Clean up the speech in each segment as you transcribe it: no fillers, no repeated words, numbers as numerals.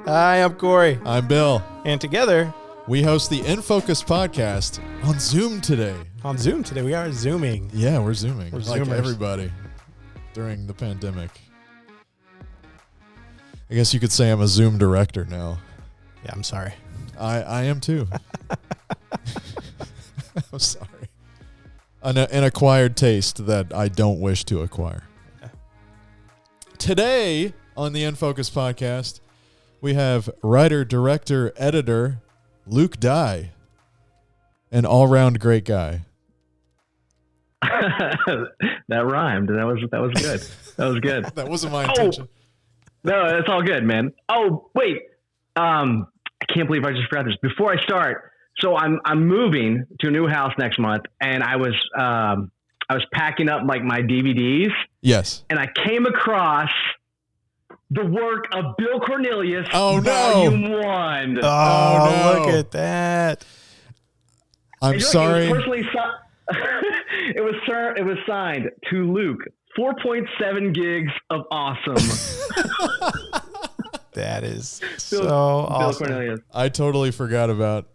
Hi, I'm Corey. I'm Bill. And together, we host the In Focus podcast on Zoom today. On Zoom today, we are Zooming. Yeah, we're Zooming. We're like Zoomers. Everybody during the pandemic. I guess you could say I'm a Zoom director now. Yeah, I'm sorry. I am too. I'm sorry. An acquired taste that I don't wish to acquire. Yeah. Today on the In Focus podcast, we have writer, director, editor Luke Dye, an all-round great guy. That rhymed. That was good. That was good. That wasn't my intention. No, that's all good, man. Oh, wait. I can't believe I just forgot this. Before I start, so I'm moving to a new house next month, and I was packing up like my DVDs. Yes. And I came across the work of Bill Cornelius, Volume 1. Oh, no. Look at that. I'm sorry. It was personally it was signed to Luke. 4.7 gigs of awesome. That is Bill awesome. Cornelius. I totally forgot about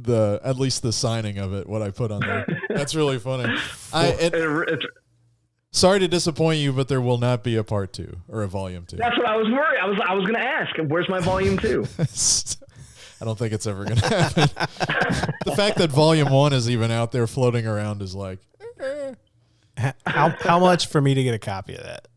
at least the signing of it, what I put on there. That's really funny. Sorry to disappoint you, but there will not be a part 2 or a volume 2. That's what I was worried. I was going to ask, where's my volume 2? I don't think it's ever going to happen. The fact that volume 1 is even out there floating around is like, How much for me to get a copy of that?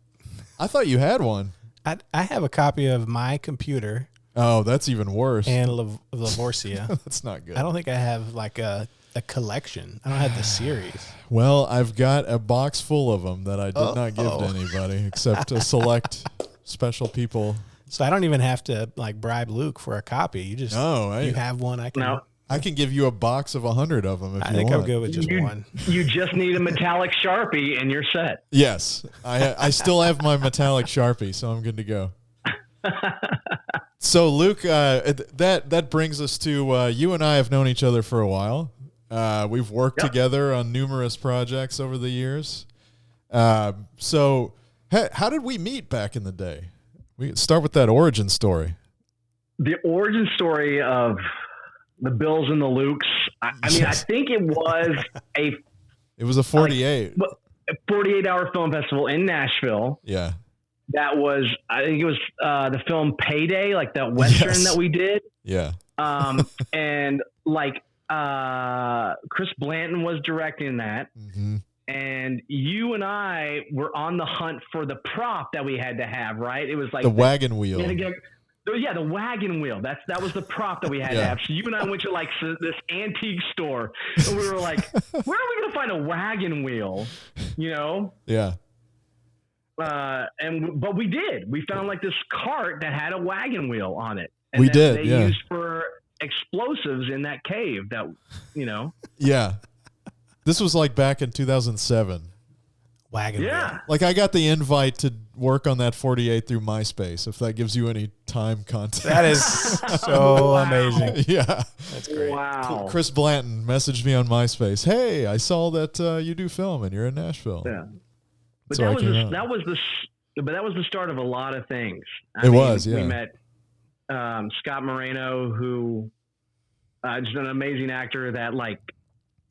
I thought you had one. I have a copy of My Computer. Oh, that's even worse. And Lavorcia. That's not good. I don't think I have like a collection. I don't have the series. Well, I've got a box full of them that I did not give to anybody except to select special people. So I don't even have to like bribe Luke for a copy. You just you have one. I can give you a box of 100 of them if you want. I think I'm good with just one. You just need a metallic Sharpie and you're set. Yes. I still have my metallic Sharpie, so I'm good to go. So, Luke, that brings us to you and I have known each other for a while. We've worked together on numerous projects over the years. So how did we meet back in the day? We can start with that origin story. The origin story of the Bills and the Lukes. I mean, I think it was It was a 48. A 48-hour film festival in Nashville. Yeah. That was, I think it was the film Payday, like that Western that we did. Yeah. And like Chris Blanton was directing that. Mm-hmm. And you and I were on the hunt for the prop that we had to have, right? It was like the wagon wheel. Yeah, the wagon wheel. That was the prop that we had to have. So you and I went to like this antique store, and we were like, "Where are we going to find a wagon wheel?" You know? Yeah. But we did. We found like this cart that had a wagon wheel on it. And they used for explosives in that cave. That Yeah. This was like back in 2007. Wagon wheel. Like I got the invite to work on that 48 through MySpace, if that gives you any time context. That is so amazing. Yeah. That's great. Wow. Chris Blanton messaged me on MySpace. Hey, I saw that you do film and you're in Nashville. Yeah. But so that was the start of a lot of things. We met Scott Moreno, who just an amazing actor that like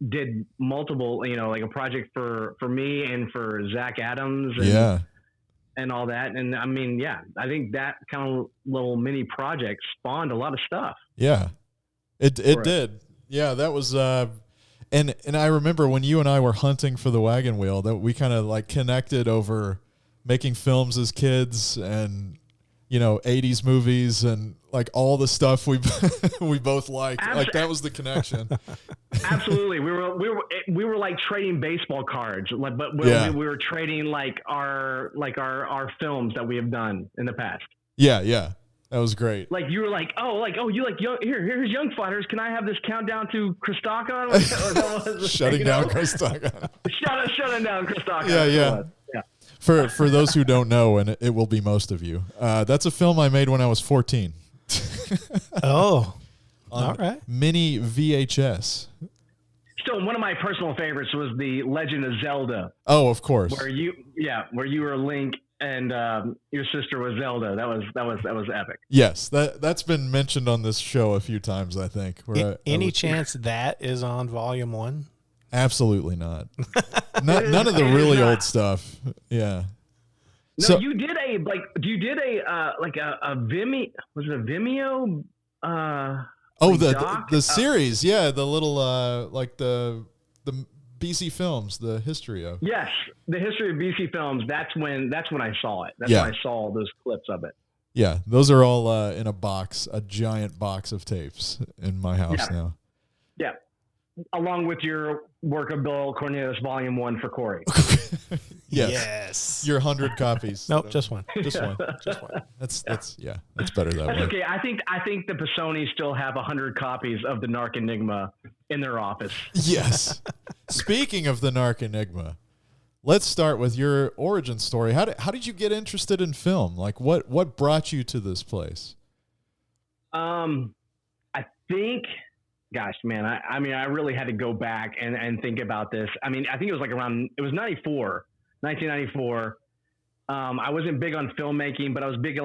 did multiple, like a project for me and for Zach Adams and all that. And I mean, I think that kind of little mini project spawned a lot of stuff. Yeah, it did. Yeah, that was, and I remember when you and I were hunting for the wagon wheel that we kind of like connected over making films as kids and, 80s movies and like all the stuff we both liked. Like that was the connection. Absolutely. We were like trading baseball cards, but we were trading like our films that we have done in the past. Yeah. That was great. Like you were like, you like here's Young Fighters. Can I have this countdown to Christakon? Shutting down Christakon. Shutting down Christakon. Yeah. For those who don't know, and it will be most of you, that's a film I made when I was 14. All right. Mini VHS. So one of my personal favorites was the Legend of Zelda. Oh, of course. Where you were Link and your sister was Zelda. That was epic. Yes, that's been mentioned on this show a few times, I think. Any chance that is on volume 1? Absolutely not. None of the really old stuff. Yeah. No, so, you did a Vimeo, was it a Vimeo? The series, yeah, the little the BC Films, the history of. Yes, the history of BC Films. That's when I saw it. That's when I saw those clips of it. Yeah, those are all in a giant box of tapes in my house now. Yeah, along with your work of Bill Cornelius Volume 1 for Corey. Yes. Your 100 copies. Nope, just one. Just one. That's better that way. That's okay. I think the Pisoni still have 100 copies of the Narc Enigma in their office. Yes. Speaking of the Narc Enigma, let's start with your origin story. How did you get interested in film? Like what brought you to this place? I think, gosh, man, I really had to go back and think about this. I mean, I think it was it was 1994. I wasn't big on filmmaking, but I was big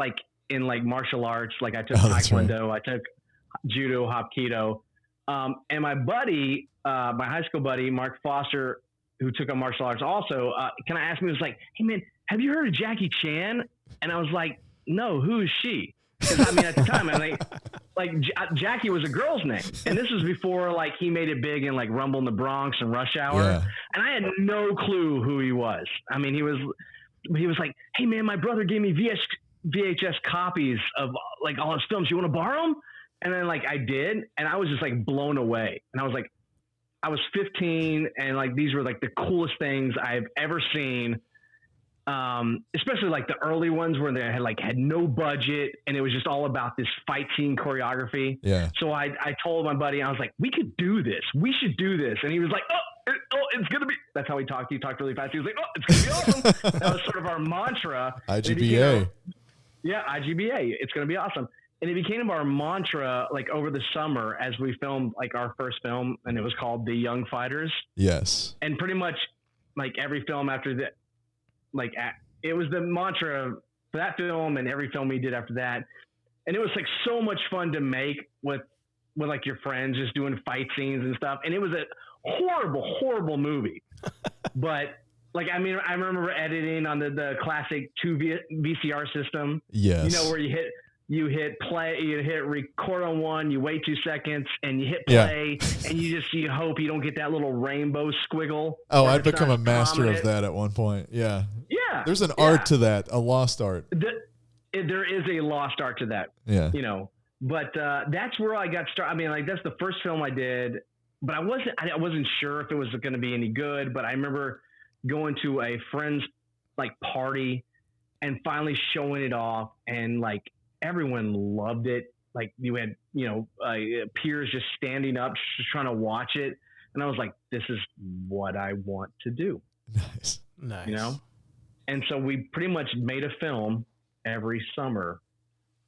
in martial arts. Like I took Taekwondo, right. I took Judo, Hapkido. And my buddy, my high school buddy, Mark Foster, who took on martial arts also, kind of asked me, was like, hey man, have you heard of Jackie Chan? And I was like, no, who is she? Because I mean, at the time, Jackie was a girl's name, and this was before he made it big in Rumble in the Bronx and Rush Hour, and I had no clue who he was. I mean, he was like, "Hey man, my brother gave me VHS copies of all his films. You want to borrow them?" And then I did, and I was just blown away. And I was 15, and these were the coolest things I've ever seen. Especially the early ones where they had no budget and it was just all about this fight scene choreography. Yeah. So I told my buddy, I was like, we could do this. We should do this. And he was like, it's going to be, that's how he talked. He talked really fast. He was like, it's going to be awesome. That was sort of our mantra. IGBA. IGBA. It's going to be awesome. And it became our mantra over the summer as we filmed our first film, and it was called The Young Fighters. Yes. And pretty much every film after that, it was the mantra for that film and every film we did after that. And it was so much fun to make with your friends, just doing fight scenes and stuff. And it was a horrible movie. But I remember editing on the classic 2 VCR system. Yes. Where you hit play, you hit record on one, you wait 2 seconds, and you hit play, and you hope you don't get that little rainbow squiggle. Oh, I'd become a master of that at one point. Yeah. Yeah. There's an art to that, a lost art. There is a lost art to that. Yeah. But that's where I got started. I mean, that's the first film I did, but I wasn't sure if it was going to be any good, but I remember going to a friend's party and finally showing it off, and everyone loved it. You had, peers just standing up, just trying to watch it. And I was like, this is what I want to do. Nice. And so we pretty much made a film every summer,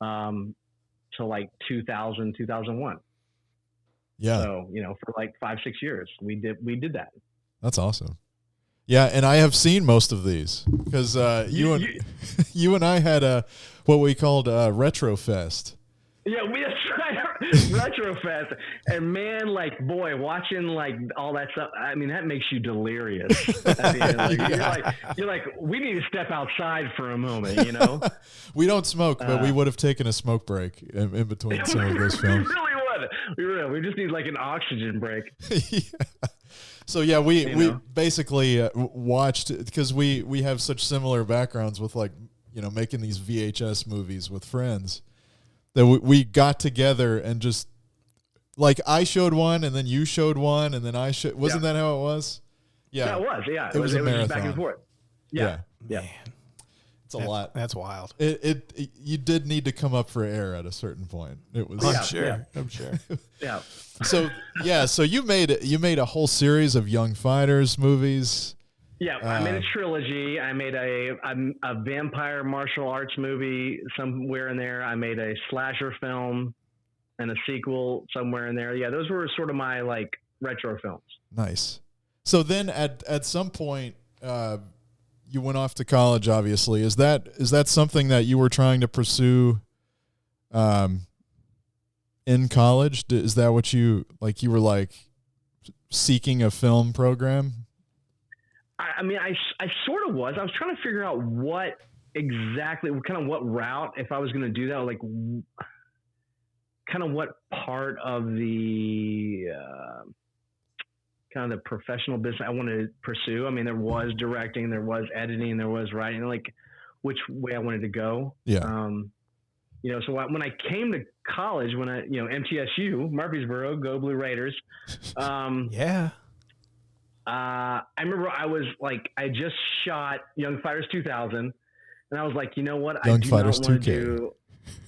to 2000, 2001. Yeah. So, for 5-6 years, we did that. That's awesome. Yeah, and I have seen most of these because you and I had what we called Retro Fest. Yeah, we tried Retro Fest, and man, watching all that stuff. I mean, that makes you delirious. At the end. You're like, we need to step outside for a moment. We don't smoke, but we would have taken a smoke break in between some of those films. We really would. We just need an oxygen break. Yeah. So yeah, we basically watched, because we have such similar backgrounds with making these VHS movies with friends, that we got together and just I showed one and then you showed one and then I showed. Wasn't that how it was? Yeah, that was. Yeah, it was a marathon. Just back and forth. Yeah. Man. It's a lot. That's wild. It you did need to come up for air at a certain point. It was. I'm sure. Yeah. So you made a whole series of Young Fighters movies. Yeah, I made a trilogy. I made a vampire martial arts movie somewhere in there. I made a slasher film and a sequel somewhere in there. Yeah, those were sort of my retro films. Nice. So then at some point, you went off to college, obviously. Is that something that you were trying to pursue in college? Is that what you were like seeking a film program? I mean, I sort of was. I was trying to figure out what exactly, kind of what route, if I was going to do that, like kind of what part of the kind of the professional business I wanted to pursue. I mean, there was directing, there was editing, there was writing, like which way I wanted to go. Yeah. You know, so when I came to college, MTSU, Murfreesboro, go Blue Raiders. Yeah. I remember I just shot Young Fighters 2000, and I was like, you know what? Young I do Fighters not want 2K. to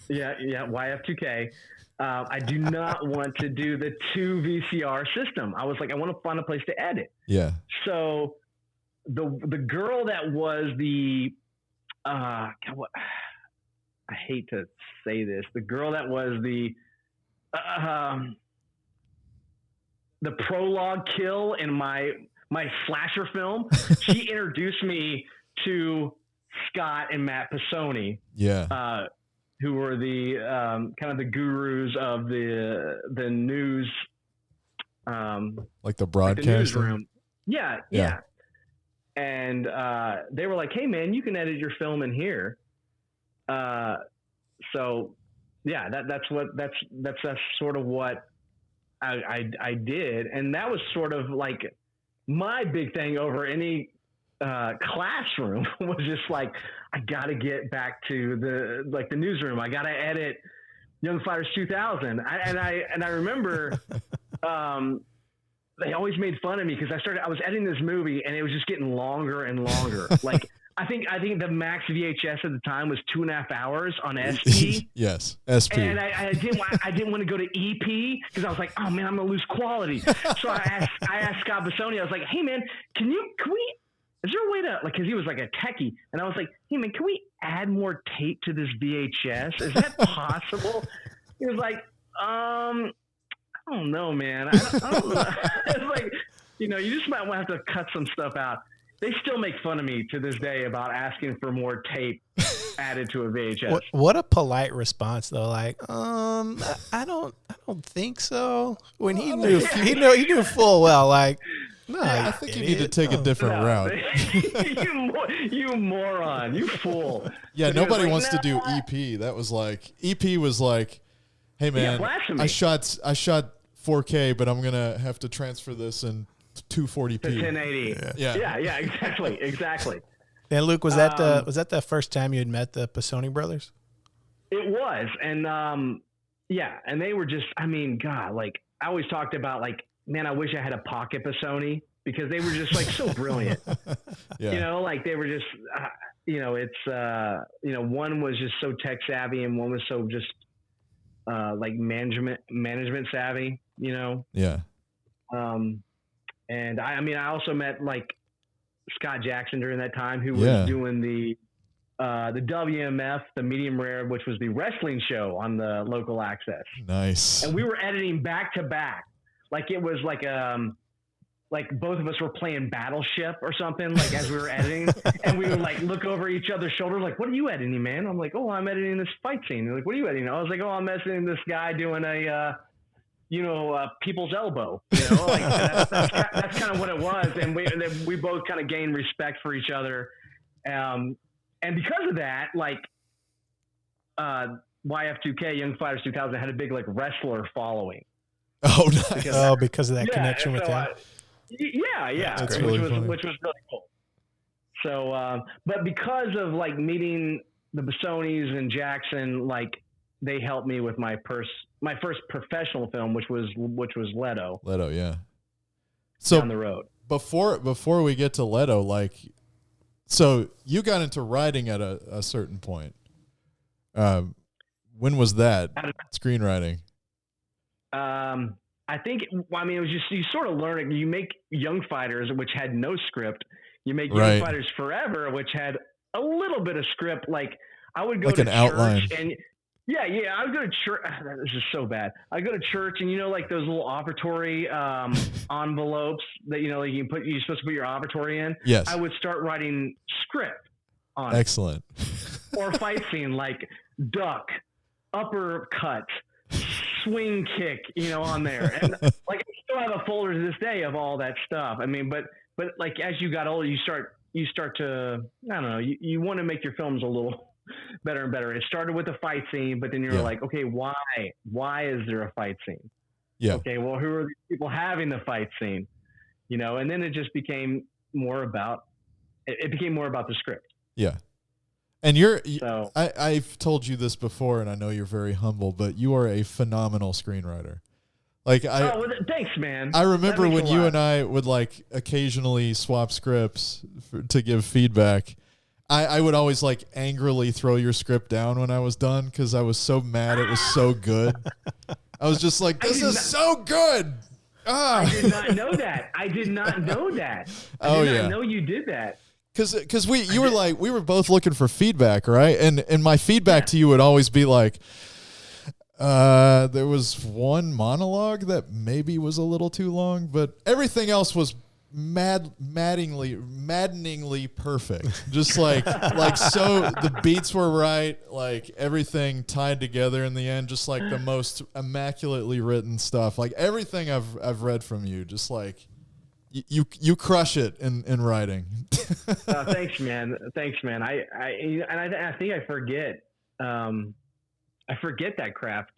do, YF2K. I do not want to do the 2 VCR system. I was like, I want to find a place to edit. Yeah. So the girl that was the, God, what, I hate to say this, the girl that was the prologue kill in my slasher film, she introduced me to Scott and Matt Pisoni. Yeah. Who were the kind of the gurus of the news, like the broadcast, like the newsroom. Yeah. And they were like, "Hey, man, you can edit your film in here." So, yeah, that's sort of what I did, and that was sort of like my big thing over any classroom was just like, I got to get back to the newsroom. I got to edit Young Fighters 2000. I remember they always made fun of me because I was editing this movie and it was just getting longer and longer. Like I think the max VHS at the time was 2.5 hours on SP. Yes, SP. And I didn't want to go to EP because I was like, oh man, I'm gonna lose quality. So I asked Scott Pisoni. I was like, hey man, can we? Is there a way to, like, because he was like a techie, and I was like, hey man, can we add more tape to this VHS? Is that possible? He was like, I don't know, man. I don't know. It's like, you just might have to cut some stuff out. They still make fun of me to this day about asking for more tape added to a VHS. What a polite response, though. Like, I don't think so. When he knew full well, like, no, I think you need to take a different route. You moron, you fool. Yeah, nobody wants to do EP. That was like, EP was like, hey man, I shot 4K, but I'm gonna have to transfer this in 240p. To 1080. Yeah, exactly. And Luke, was that the first time you had met the Pisoni brothers? It was, and and they were just, I mean, God, like I always talked about, like, man, I wish I had a pocket Pisoni because they were just like so brilliant. Yeah. Like they were just, it's, one was just so tech savvy and one was so just like management savvy, Yeah. And I also met like Scott Jackson during that time, who was doing the WMF, the medium rare, which was the wrestling show on the local access. Nice. And we were editing back to back. Like it was like both of us were playing Battleship or something, like as we were editing, and we would like look over each other's shoulders, like, what are you editing, man? I'm like, oh, I'm editing this fight scene. They're like, what are you editing? I was like, oh, I'm editing this guy doing a people's elbow, like that's kind of what it was. And we both kind of gained respect for each other. And because of that, like, YF2K, Young Fighters 2000, had a big like wrestler following. Oh, nice. Because of that connection with him. Which was really cool. So, but because of like meeting the Bisonis and Jackson, like they helped me with my first professional film, which was Leto. Leto, yeah. So down the road. Before we get to Leto, like, so you got into writing at a certain point. When was that? Screenwriting. I think, it was just, you sort of learn it. You make Young Fighters, which had no script. You make Young Fighters Forever, which had a little bit of script. Like I would go like to an church outline. and Yeah, I would go to church. This is so bad. I go to church, and like those little offertory envelopes that like you're supposed to put your offertory in. Yes. I would start writing script on Excellent. it. Or fight scene like duck, uppercut, swing kick, on there, and like I still have a folder to this day of all that stuff. I mean, but like as you got older, you start to, I don't know, you want to make your films a little better and better. It started with a fight scene, but then you're like, okay, why is there a fight scene? Yeah. Okay, well, who are these people having the fight scene? And then it just became more about the script. Yeah. And I've told you this before, and I know you're very humble, but you are a phenomenal screenwriter. Like thanks, man. I remember when you and I would like occasionally swap scripts to give feedback. I would always like angrily throw your script down when I was done because I was so mad it was so good. I was just like, this is so good. I did not know that. I did not know that. I did not know you did that. Because we were both looking for feedback, right? And my feedback to you would always be like, there was one monologue that maybe was a little too long, but everything else was maddeningly perfect. Just like so the beats were right, like everything tied together in the end, just like the most immaculately written stuff. Like everything I've read from you, just like you crush it in writing. Thanks, man. I think I forget. I forget that craft.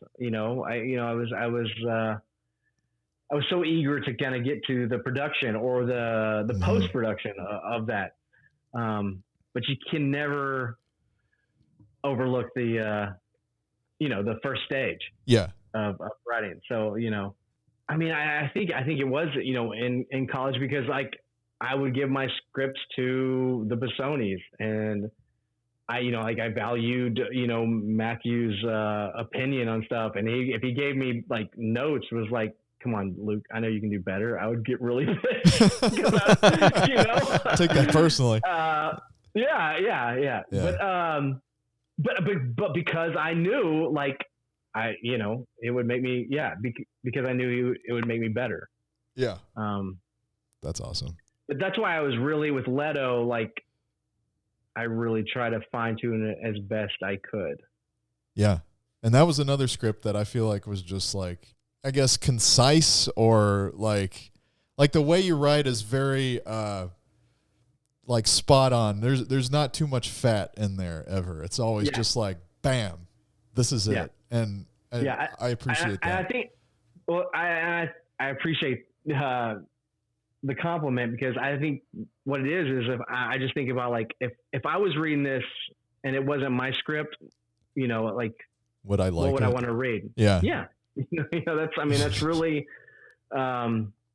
I was so eager to kind of get to the production or the post production of that, but you can never overlook the first stage. Yeah. Of writing. So I mean, I think it was in college because like I would give my scripts to the Bissonis, and I valued Matthew's opinion on stuff, and if he gave me like notes, it was like, come on, Luke, I know you can do better. I would get really pissed. Take that personally. Yeah. But because I knew, like, it would make me, because I knew it would make me better. Yeah. That's awesome. But that's why I was really with Leto, like, I really try to fine tune it as best I could. Yeah. And that was another script that I feel like was just like, I guess concise, or like the way you write is very like spot on. There's not too much fat in there ever. It's always just like bam, this is it. And I appreciate that. I think I appreciate the compliment, because I think what it is if I just think about like if I was reading this and it wasn't my script, like would I like what would it? I want to read? Yeah. That's really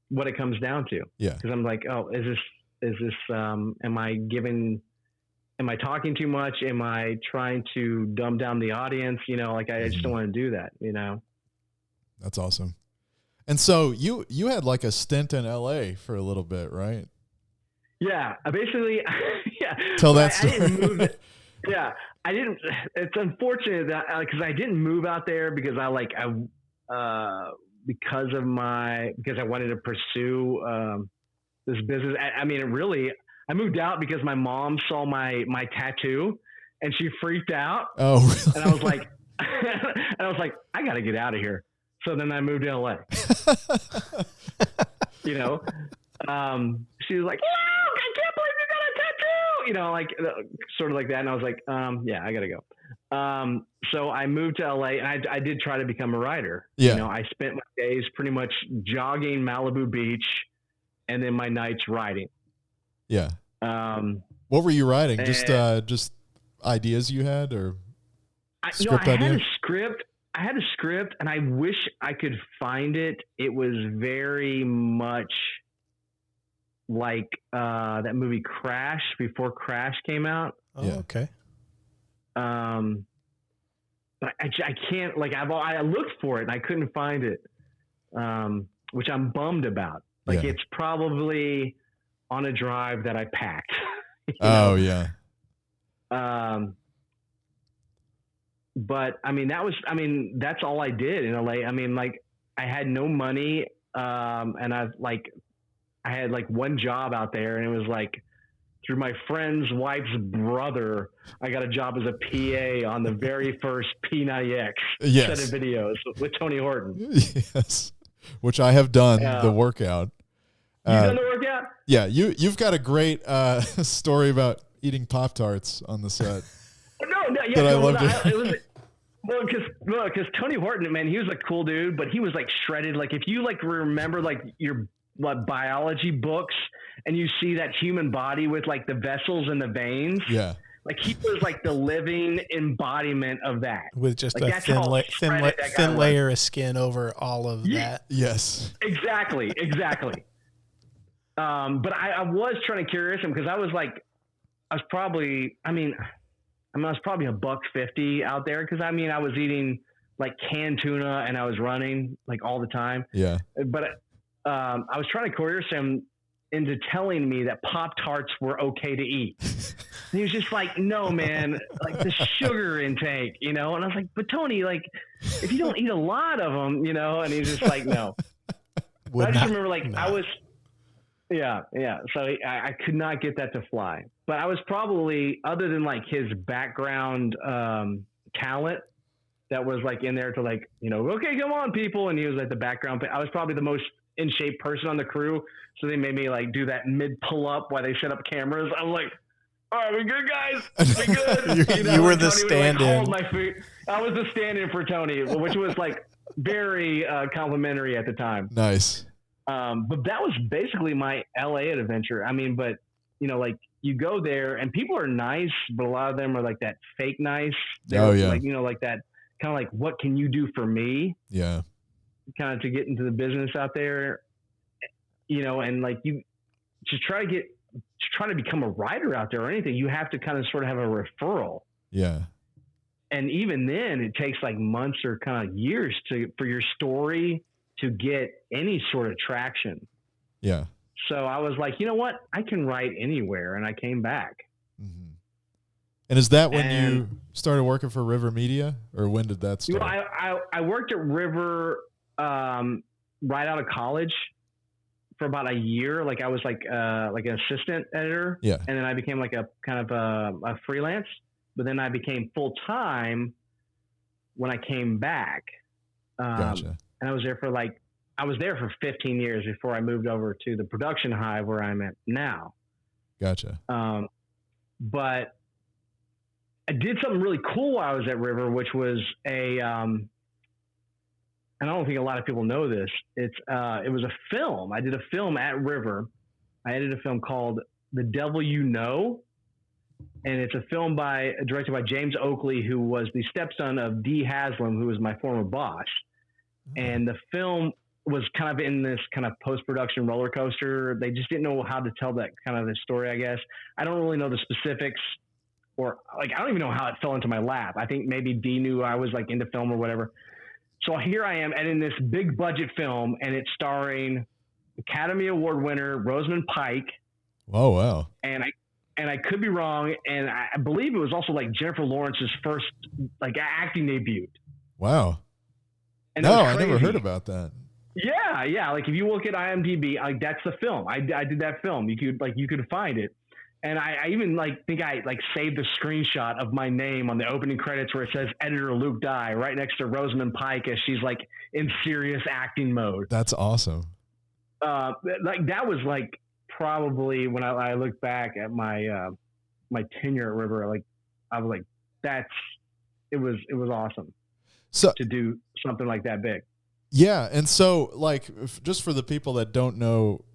what it comes down to. Yeah. Because I'm like, oh, is this am I talking too much? Am I trying to dumb down the audience? Like I just don't want to do that. That's awesome. And so you had like a stint in LA for a little bit, right? Yeah, basically. Yeah. Tell that story. I didn't move. I didn't. It's unfortunate that because I didn't move out there because I wanted to pursue this business. I mean, really, I moved out because my mom saw my tattoo and she freaked out. Oh, really? And I was like, I got to get out of here. So then I moved to LA. She was like, "Look, I can't believe you got a tattoo!" Like sort of like that. And I was like, I got to go. So I moved to LA, and I did try to become a writer. Yeah. I spent my days pretty much jogging Malibu Beach, and then my nights writing. Yeah. What were you writing? Just ideas you had, or script I had a script, and I wish I could find it. It was very much like that movie Crash, before Crash came out. Oh, yeah. Okay. But I can't, like, I looked for it and I couldn't find it, which I'm bummed about. Like, it's probably on a drive that I packed. Oh, yeah. but I mean, that's all I did in LA. I mean, like I had no money. And I had like one job out there, and it was like through my friend's wife's brother, I got a job as a PA on the very first P90X set of videos with Tony Horton. Yes. Which I have done the workout. You done the workout? Yeah. You've got a great story about eating Pop-Tarts on the set. Yeah. I loved it. Well, because Tony Horton, man, he was a cool dude, but he was like shredded. Like if you like remember like your biology books and you see that human body with like the vessels and the veins, yeah, like he was like the living embodiment of that, with just like, a thin layer of skin over all of that. Yes, exactly. But I was trying to curious him because I was probably $150 out there. Cause I mean, I was eating like canned tuna and I was running like all the time. Yeah. But, I was trying to coerce him into telling me that Pop-Tarts were okay to eat. And he was just like, no, man, like the sugar intake, you know? And I was like, but Tony, like if you don't eat a lot of them, you know? And he's just like, no. I just remember So I could not get that to fly. But I was probably, other than like his background talent that was like in there to like, you know, okay, come on, people. And he was like the background. I was probably the most in shape person on the crew. So they made me like do that mid pull up while they set up cameras. I was like, all right, we good, guys? We good? You were the stand-in. Like, I was the stand-in for Tony, which was like very complimentary at the time. Nice. But that was basically my LA adventure. I mean, but you know, like you go there and people are nice, but a lot of them are like that fake nice. Like, you know, like that kind of like, what can you do for me? Yeah. Kind of to get into the business out there, you know, and like you just trying to become a writer out there or anything, you have to kind of sort of have a referral. Yeah. And even then it takes like months or kind of years for your story to get any sort of traction. Yeah. So I was like, you know what? I can write anywhere. And I came back. Mm-hmm. And is that when you started working for River Media, or when did that start? You know, I worked at River right out of college for about a year. Like I was like an assistant editor. Yeah. And then I became like a kind of a freelance, but then I became full-time when I came back. Gotcha. And I was there for 15 years before I moved over to the production hive where I'm at now. Gotcha. But I did something really cool while I was at River, which was and I don't think a lot of people know this. It was a film. I did a film at River. I edited a film called The Devil You Know. And it's a film directed by James Oakley, who was the stepson of Dee Haslam, who was my former boss. And the film was kind of in this kind of post-production roller coaster. They just didn't know how to tell that kind of the story, I guess. I don't really know the specifics, or like, I don't even know how it fell into my lap. I think maybe Dee knew I was like into film or whatever. So here I am editing this big budget film, and it's starring Academy Award winner Rosamund Pike. Oh, wow. And I could be wrong. And I believe it was also like Jennifer Lawrence's first like acting debut. Wow. And no, I never heard about that. Yeah. Like if you look at IMDb, like that's the film. I did that film. You could find it. And I even think I saved the screenshot of my name on the opening credits where it says editor Luke Dye right next to Rosamund Pike as she's like in serious acting mode. That's awesome. Like that was like probably when I look back at my my tenure at River, like I was like, it was awesome. So to do something like that big. Yeah. And so like, just for the people that don't know,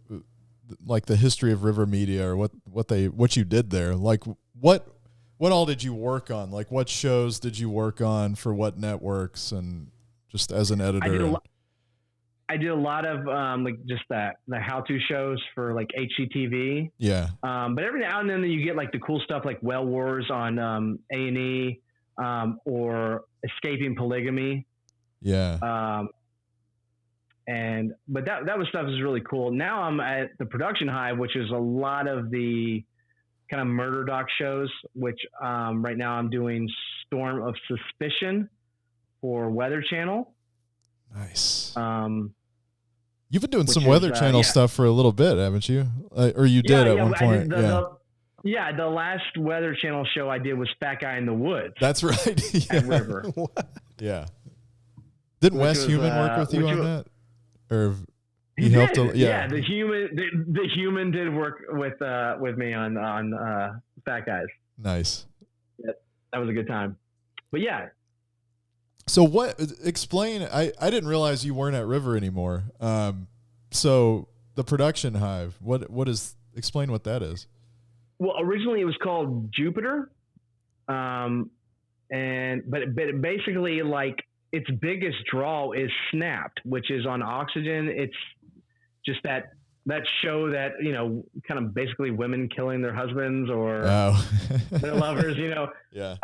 like the history of River Media or what you did there, like what all did you work on? Like what shows did you work on for what networks, and just as an editor? I did a lot of like just the how-to shows for like HGTV. Yeah. But every now and then you get like the cool stuff like Well Wars on A&E or Escaping Polygamy. Yeah. But that was stuff is really cool. Now I'm at the Production Hive, which is a lot of the kind of murder doc shows, which right now I'm doing Storm of Suspicion for Weather Channel. Nice. You've been doing some Weather Channel yeah. stuff for a little bit, haven't you? Or you did at one point. The last Weather Channel show I did was Fat Guy in the Woods. That's right. At River. Yeah. Didn't Wes Human work with you on that? Or he helped? Yeah, the human did work with me on Fat Guys. Nice. Yeah, that was a good time. But yeah. So explain, I didn't realize you weren't at River anymore. So the production hive, explain what that is. Well, originally it was called Jupiter. But basically, like, its biggest draw is Snapped, which is on Oxygen. It's just that show that, kind of basically women killing their husbands or their lovers, Yeah.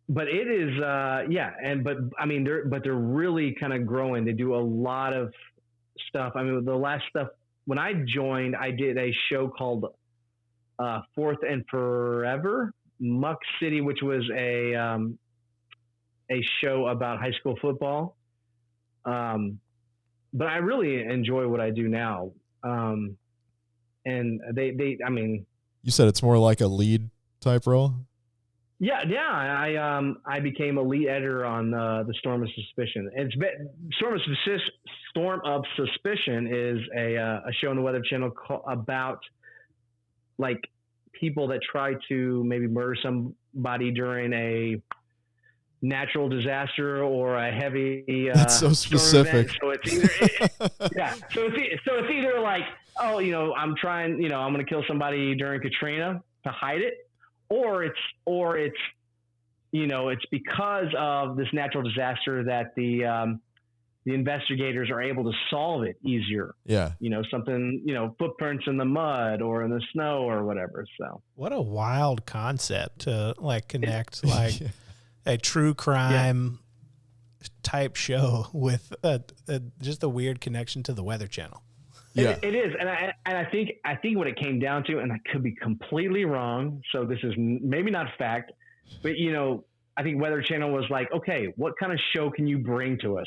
But it is, they're really kind of growing. They do a lot of stuff. I mean, the last stuff, when I joined, I did a show called Fourth and Forever, Muck City, which was a show about high school football. But I really enjoy what I do now. And you said it's more like a lead type role. Yeah. I became a lead editor on the Storm of Suspicion. Storm of Suspicion is a show on the Weather Channel about like people that try to maybe murder somebody during a natural disaster or a heavy that's so specific. So it's either So it's either like, I'm trying, I'm going to kill somebody during Katrina to hide it, or it's it's because of this natural disaster that the investigators are able to solve it easier. Yeah. Something, footprints in the mud or in the snow or whatever. So what a wild concept to like connect like a true crime type show with just a weird connection to the Weather Channel. Yeah, it is. And I think what it came down to, and I could be completely wrong, so this is maybe not fact, but I think Weather Channel was like, okay, what kind of show can you bring to us?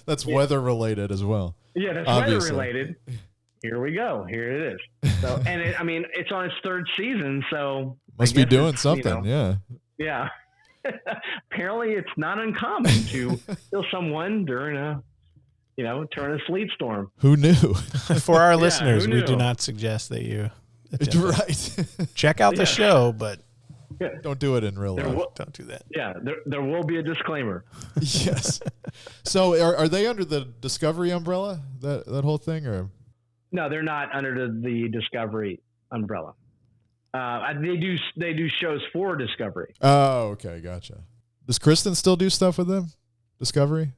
That's weather related as well. Yeah, that's obviously weather related. Here we go. Here it is. So, and it's on its third season, so must be doing something. Yeah. Apparently, it's not uncommon to kill someone during during a sleet storm. Who knew? For our listeners, we do not suggest that you right. Check out the show, but don't do it in real life. Don't do that. Yeah, there will be a disclaimer. Yes. So are they under the Discovery umbrella, that whole thing, or? No, they're not under the Discovery umbrella. They do shows for Discovery. Oh, okay, gotcha. Does Kristen still do stuff with them? Discovery?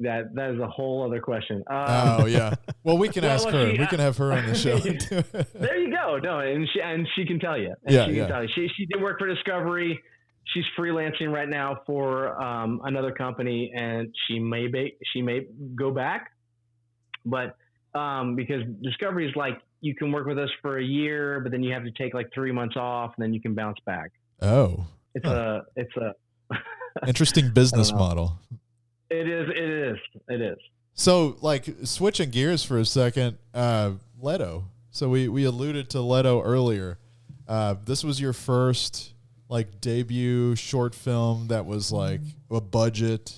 That is a whole other question. Oh yeah. Well, we can ask her. We can have her on the show. There you go. No, and she can tell you. She did work for Discovery. She's freelancing right now for another company, and she may go back, but because Discovery is like, you can work with us for a year, but then you have to take like 3 months off, and then you can bounce back. Oh, it's a interesting business model. It is. So, like, switching gears for a second, Leto. So we alluded to Leto earlier. This was your first like debut short film that was like a budget,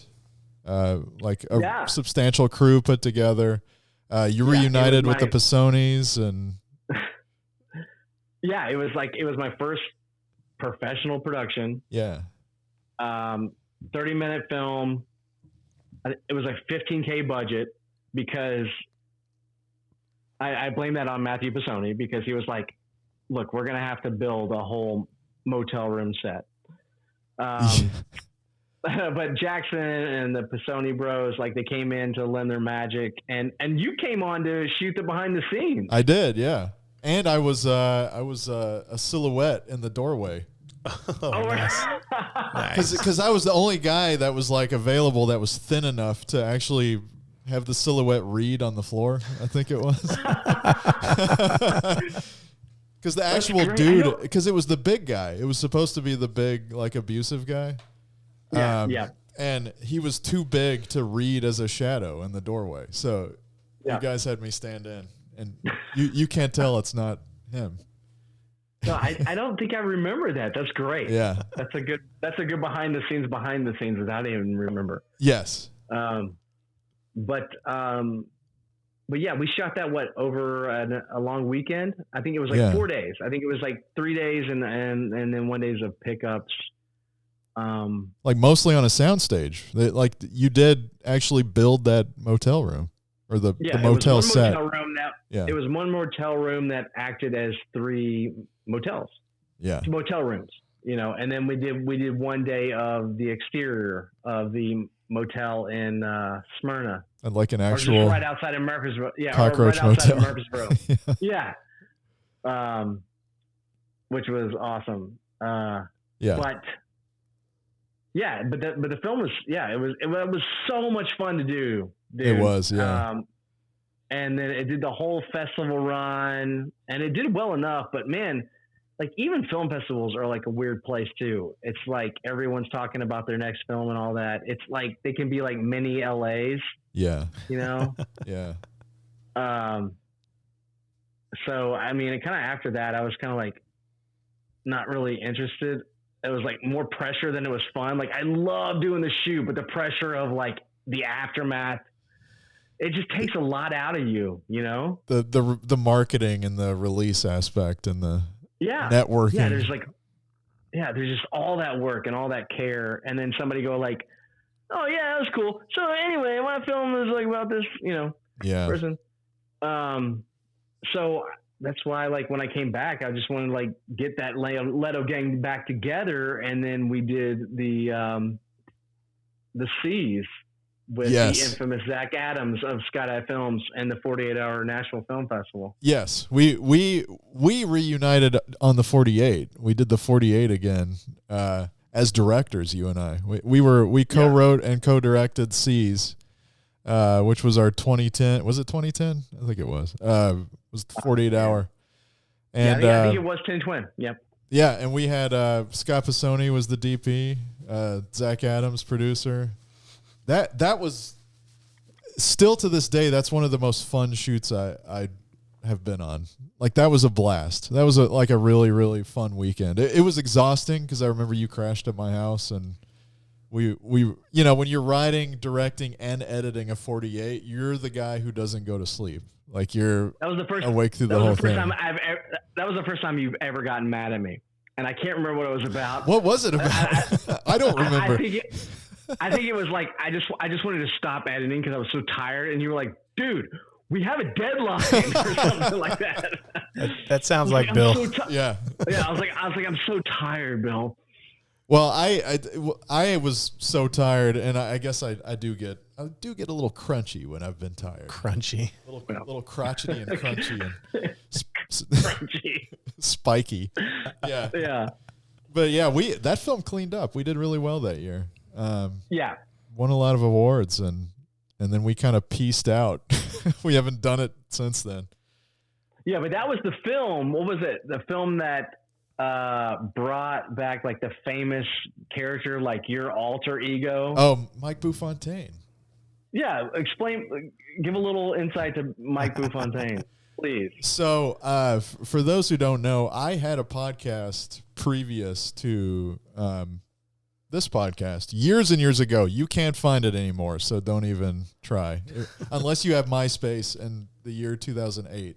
like a substantial crew put together. You reunited with the Pisonis and. Yeah, it was my first professional production. Yeah. 30-minute film. It was like $15K budget because I blame that on Matthew Pisoni, because he was like, look, we're going to have to build a whole motel room set. But Jackson and the Pisoni bros, like, they came in to lend their magic, and you came on to shoot the behind the scenes. I did. Yeah. And I was a silhouette in the doorway. Nice. Because I was the only guy that was like available that was thin enough to actually have the silhouette read on the floor. I think it was. Because the actual dude, because it was the big guy. It was supposed to be the big, like, abusive guy. Yeah. And he was too big to read as a shadow in the doorway. So you guys had me stand in, and you can't tell it's not him. No, I don't think I remember that. That's great. Yeah. That's a good behind the scenes that I didn't even remember. Yes. But yeah, we shot that over a long weekend. I think it was like 4 days. I think it was like 3 days and then 1 days of pickups. Like mostly on a soundstage. Like you did actually build that motel room or the motel set. It was one motel room that acted as 3 motels. Yeah. Motel rooms, and then we did 1 day of the exterior of the motel in Smyrna. And like an actual or just right outside of Murfreesboro. Yeah. Cockroach right outside motel. of Murfreesboro. Yeah. Which was awesome. But yeah, but the film was, it was so much fun to do. Dude. It was, yeah. And then it did the whole festival run, and it did well enough, but man, like even film festivals are like a weird place too. It's like everyone's talking about their next film and all that. It's like they can be like mini LAs. Yeah. Yeah. So I mean, it kind of after that, I was kind of like not really interested. It was like more pressure than it was fun. Like I love doing the shoot, but the pressure of like the aftermath, it just takes a lot out of you, The marketing and the release aspect and the networking. Yeah, there's just all that work and all that care, and then somebody go like, "Oh yeah, that was cool." So anyway, my film is like about this, person. So that's why, like, when I came back, I just wanted to like get that Leto gang back together, and then we did the Seas with the infamous Zach Adams of Skydive Films and the 48-hour Nashville Film Festival. Yes, we reunited on the 48. We did the 48 again as directors. You and I, we co-wrote and co-directed Seas, which was our 2010. Was it 2010? I think it was. It was the 48-hour. And I think it was 10-20. Yep. Yeah, and we had Scott Pisoni was the DP, Zach Adams producer. That was still to this day. That's one of the most fun shoots I have been on. Like that was a blast. That was like a really, really fun weekend. It was exhausting because I remember you crashed at my house, and we when you're writing, directing, and editing a 48, you're the guy who doesn't go to sleep. Like you're awake through the whole thing. That was the first time you've ever gotten mad at me, and I can't remember what it was about. What was it about? I don't remember. I think it was like I just wanted to stop editing because I was so tired, and you were like, "Dude, we have a deadline," or something like that. That sounds like Bill. Yeah. I was like, I'm so tired, Bill. Well, I was so tired, and I guess I do get a little crunchy when I've been tired. Crunchy, a little crotchety and crunchy and crunchy, spiky. Yeah. Yeah. But yeah, that film cleaned up. We did really well that year. Won a lot of awards, and then we kind of pieced out. We haven't done it since then. Yeah, but that was the film. What was it? The film that brought back like the famous character, like your alter ego. Oh, Mike Boufontaine. Yeah, give a little insight to Mike Boufontaine, please. So, for those who don't know, I had a podcast previous to this podcast years and years ago. You can't find it anymore, so don't even try unless you have MySpace in the year 2008.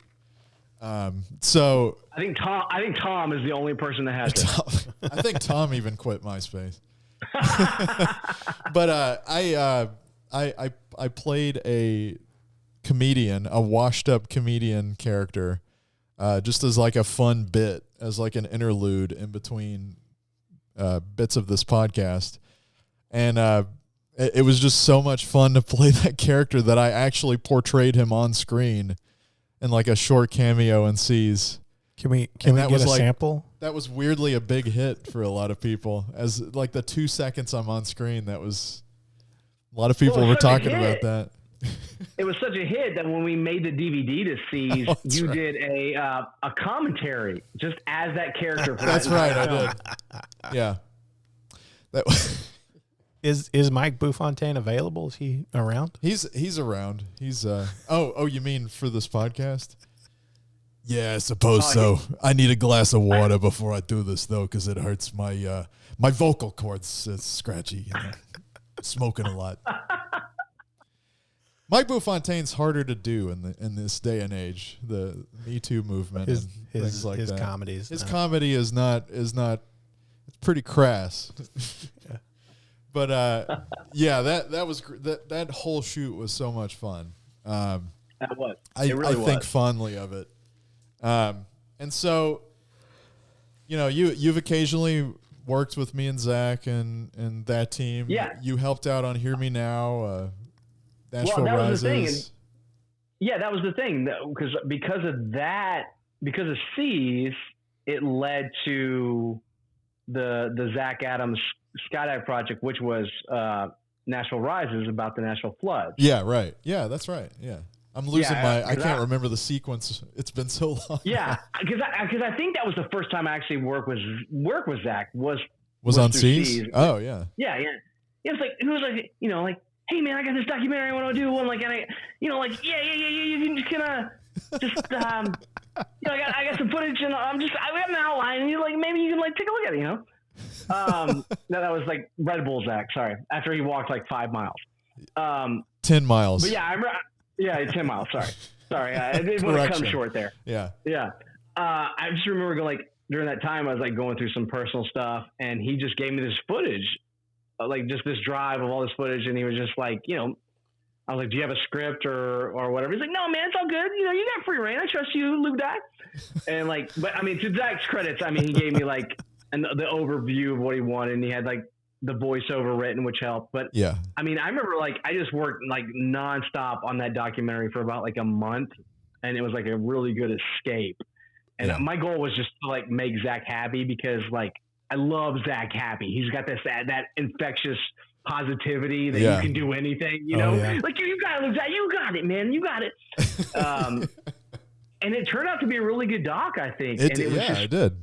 So I think Tom is the only person that has it. I think Tom even quit MySpace. But I played a comedian, a washed up comedian character, just as like a fun bit, as like an interlude in between bits of this podcast. And it was just so much fun to play that character that I actually portrayed him on screen in like a short cameo in Seas. Can we get a sample? That was weirdly a big hit for a lot of people. As like the 2 seconds I'm on screen, that was a lot of people were talking about that. it was such a hit that when we made the DVD to Seize, you did a commentary just as that character. For that's right, I did. Yeah. That Is Mike Bufontaine available? Is he around? He's around. He's oh, you mean for this podcast? Yeah, I suppose so. I need a glass of water before I do this though, because it hurts my my vocal cords. It's scratchy. You know? Smoking a lot. Mike Bufontaine's harder to do in this day and age. The Me Too movement and things like that. Comedies. His comedy is not. It's pretty crass. Yeah. But yeah, that was that whole shoot was so much fun. That was. I think fondly of it. And so, you know, you've occasionally worked with me and Zach and that team. Yeah. You helped out on Hear Me Now, Nashville that Rises. was the thing. Yeah, that was the thing. Because of C's, it led to the Zach Adams Skydive project, which was Nashville Rises, about the Nashville floods. Yeah, right. Yeah, that's right. Yeah. I'm losing I can't remember the sequence. It's been so long. Yeah, because I think that was the first time I actually worked with Zach was on C's. Oh yeah. Yeah. It was like you know, like, hey man, I got this documentary I want to do. And like, and I, you know, like yeah, you can just kind of just you know, I got some footage and I have an outline and you're like, maybe you can like take a look at it, you know. No, that was like Red Bull Zach. Sorry, after he walked like 5 miles. 10 miles. But yeah, I remember. Yeah, 10 miles. Sorry. I didn't want to come short there. Yeah. I just remember during that time, I was like going through some personal stuff, and he just gave me this footage, like just this drive of all this footage, and he was just like, you know, I was like, do you have a script or whatever? He's like, no, man, it's all good. You know, you got free reign. I trust you, Luke Dye. And like, but I mean, to Zach's credits, I mean, he gave me like the overview of what he wanted, and he had like the voiceover written, which helped. But yeah, I mean, I remember like I just worked like nonstop on that documentary for about like a month, and it was like a really good escape. And my goal was just to like make Zach happy, because like I love Zach happy. He's got that infectious positivity that you can do anything, you know, like you got it, Zach, you got it, man, you got it. And it turned out to be a really good doc, I think. It did.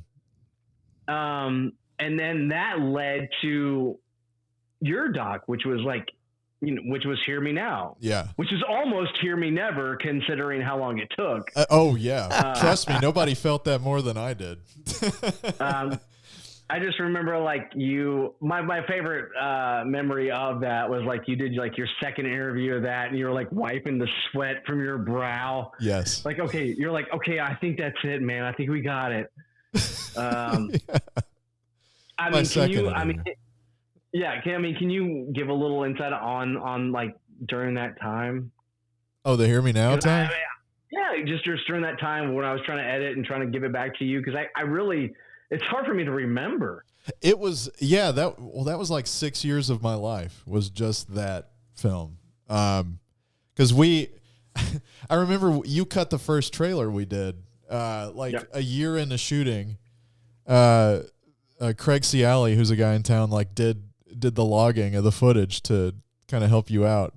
And then that led to your doc, which was like, you know, which was Hear Me Now. Yeah. Which is almost Hear Me Never, considering how long it took. Trust me, nobody felt that more than I did. I just remember like my favorite memory of that was like you did like your second interview of that, and you were like wiping the sweat from your brow. Yes. Like, okay, you're like, okay, I think that's it, man. I think we got it. I mean, can you give a little insight on like during that time? Oh, the Hear Me Now time? Just during that time when I was trying to edit and trying to give it back to you, because I really, it's hard for me to remember. It was, that was like 6 years of my life, was just that film. Because I remember you cut the first trailer we did, a year into shooting. Craig Ciali, who's a guy in town, like did the logging of the footage to kind of help you out,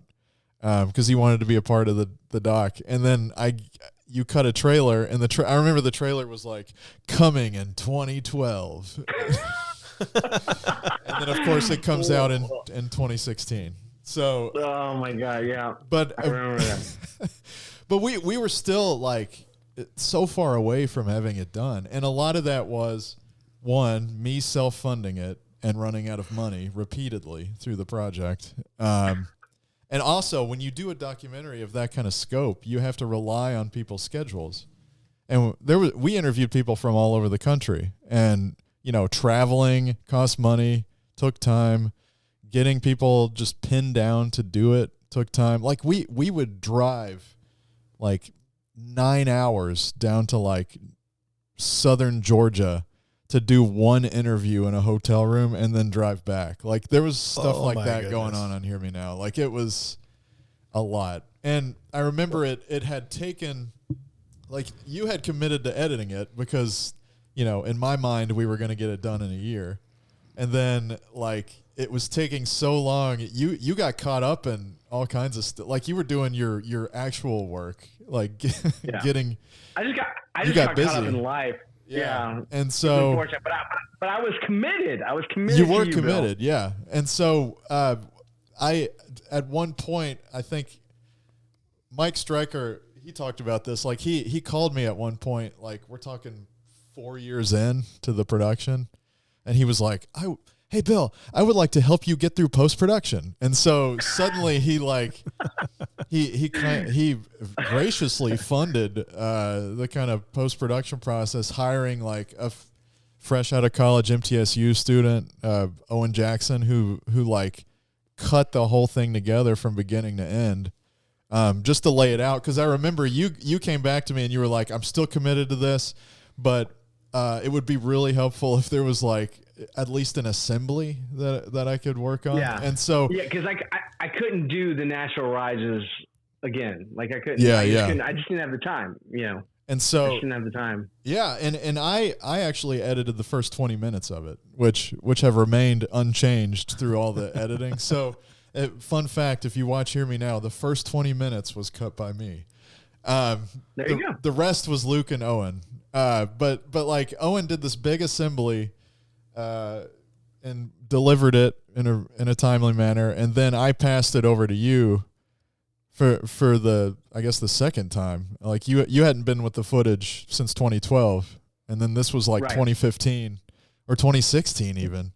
because he wanted to be a part of the doc. And then you cut a trailer, and I remember the trailer was like, coming in 2012. And then of course it comes out in 2016. So oh my god, yeah. But I remember that. But we were still like so far away from having it done, and a lot of that was, one, me self-funding it and running out of money repeatedly through the project. And also, when you do a documentary of that kind of scope, you have to rely on people's schedules. And we interviewed people from all over the country, and you know, traveling cost money, took time. Getting people just pinned down to do it took time. Like we would drive like 9 hours down to like southern Georgia to do one interview in a hotel room and then drive back. Like there was stuff like that going on Hear Me Now. Like it was a lot. And I remember it had taken, like you had committed to editing it because, you know, in my mind we were going to get it done in a year. And then like it was taking so long. You got caught up in all kinds of stuff. Like you were doing your actual work, like getting. I just got busy. caught up in life. Yeah. And so, but I was committed. I was committed. You were to committed, Bill. yeah. And so, I at one point, I think Mike Stryker, he talked about this. Like he called me at one point, like we're talking 4 years in to the production, and he was like, "Hey Bill, I would like to help you get through post-production." And so suddenly he graciously funded the kind of post-production process, hiring like a fresh out of college MTSU student, Owen Jackson, who like cut the whole thing together from beginning to end, just to lay it out. Because I remember you came back to me and you were like, "I'm still committed to this, but it would be really helpful if there was like at least an assembly that I could work on." Yeah. And so because I couldn't do the natural rises again. Like I couldn't. Yeah, I just didn't have the time. And so I just didn't have the time. Yeah, and I actually edited the first 20 minutes of it, which have remained unchanged through all the editing. So, fun fact, if you watch Hear Me Now, the first 20 minutes was cut by me. There you go. The rest was Luke and Owen. But like Owen did this big assembly and delivered it in a timely manner, and then I passed it over to you for the, I guess, the second time. Like you hadn't been with the footage since 2012, and then this was like 2015 or 2016 even.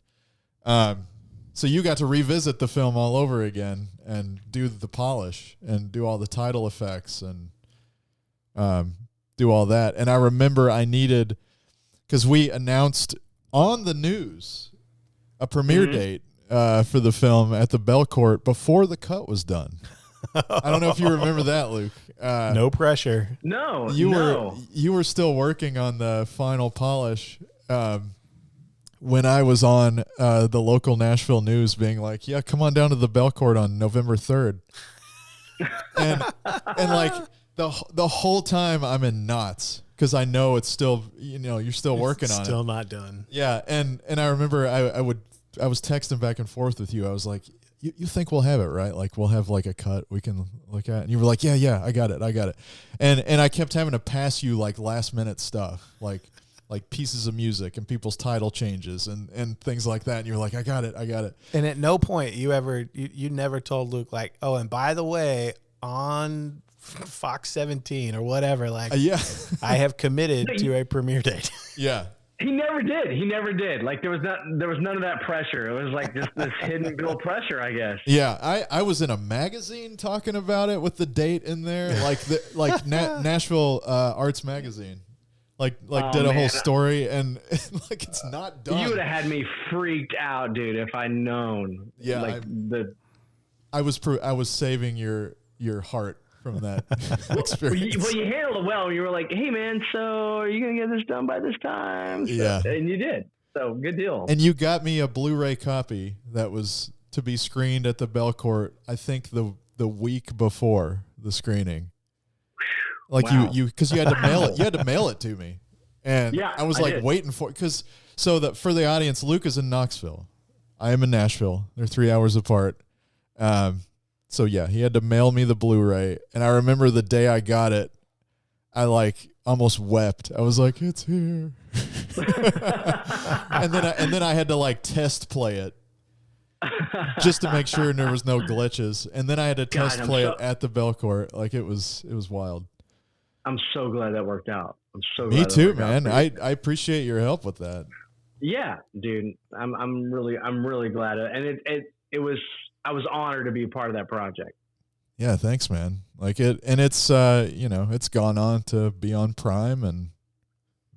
So you got to revisit the film all over again and do the polish and do all the title effects and do all that. And I remember I needed, because we announced on the news a premiere date for the film at the Belcourt before the cut was done. I don't know if you remember that, Luke. No pressure. No, you were still working on the final polish when I was on the local Nashville news, being like, "Yeah, come on down to the Belcourt on November 3rd," and like the whole time I'm in knots because I know it's still, you're still working on it. Still not done. Yeah, and I remember I was texting back and forth with you. I was like, You think we'll have it, right? Like we'll have like a cut we can look at. And you were like, yeah, I got it. And I kept having to pass you like last minute stuff, like pieces of music and people's title changes and things like that. And you were like, I got it. And at no point you never told Luke like, "Oh, and by the way, on Fox 17 or whatever, like, I have committed to a premiere date." Yeah. He never did. Like there was none of that pressure. It was like just this hidden Bill pressure, I guess. Yeah, I was in a magazine talking about it with the date in there, like Nashville Arts Magazine, like did a whole story, and like it's not done. You would have had me freaked out, dude, if I'd known. Yeah, I was saving your heart from that experience. Well, you handled it well. You were like, "Hey, man, so are you going to get this done by this time?" So, yeah. And you did. So, good deal. And you got me a Blu-ray copy that was to be screened at the Belcourt, I think the week before the screening. Like wow. you because you had to mail it. You had to mail it to me. And I was like waiting for it for the audience, Luke is in Knoxville. I am in Nashville. They're 3 hours apart. So yeah, he had to mail me the Blu-ray, and I remember the day I got it, I like almost wept. I was like, "It's here," and then I had to like test play it just to make sure there was no glitches, and then I had to test play it at the Belcourt. Like it was wild. I'm so glad that worked out. I'm so glad. Me too, man. I appreciate your help with that. Yeah, dude. I'm really glad, and it was. I was honored to be a part of that project. Yeah, thanks, man. Like it's it's gone on to be on Prime and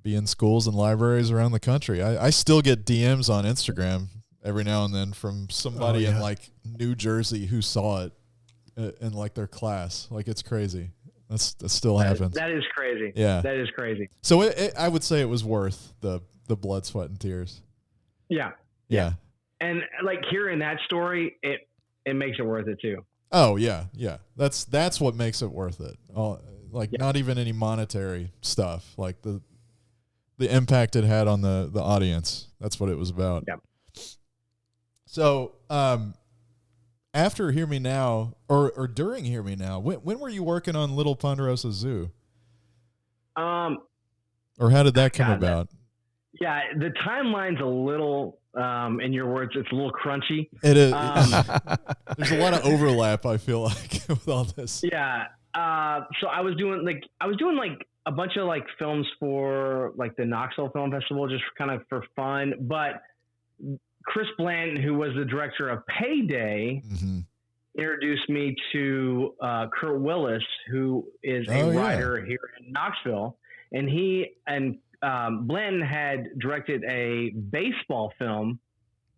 be in schools and libraries around the country. I still get DMs on Instagram every now and then from somebody in like New Jersey who saw it in like their class. Like it's crazy. That still happens. That is crazy. Yeah, that is crazy. So I would say it was worth the blood, sweat, and tears. Yeah. And like hearing that story, it makes it worth it too. Oh yeah. That's what makes it worth it. Not even any monetary stuff. Like the impact it had on the audience. That's what it was about. Yeah. So, after Hear Me Now, or during Hear Me Now, when were you working on Little Ponderosa Zoo? Or how did that come about? Yeah, the timeline's a little, in your words, it's a little crunchy. It is. There's a lot of overlap, I feel like, with all this. Yeah. So I was doing a bunch of like films for like the Knoxville Film Festival, just kind of for fun. But Chris Blanton, who was the director of Payday, introduced me to Kurt Willis, who is a writer here in Knoxville. And he and Blanton had directed a baseball film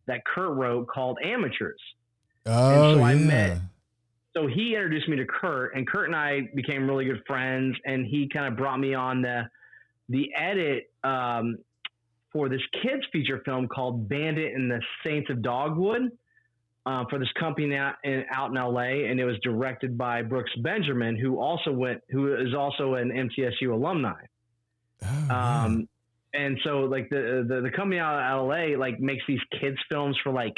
that Kurt wrote called Amateurs. Oh, and so so he introduced me to Kurt, and Kurt and I became really good friends, and he kind of brought me on the edit for this kids feature film called Bandit and the Saints of Dogwood for this company out in LA, and it was directed by Brooks Benjamin, who is also an MTSU alumni. And so like the company out of LA like makes these kids films for like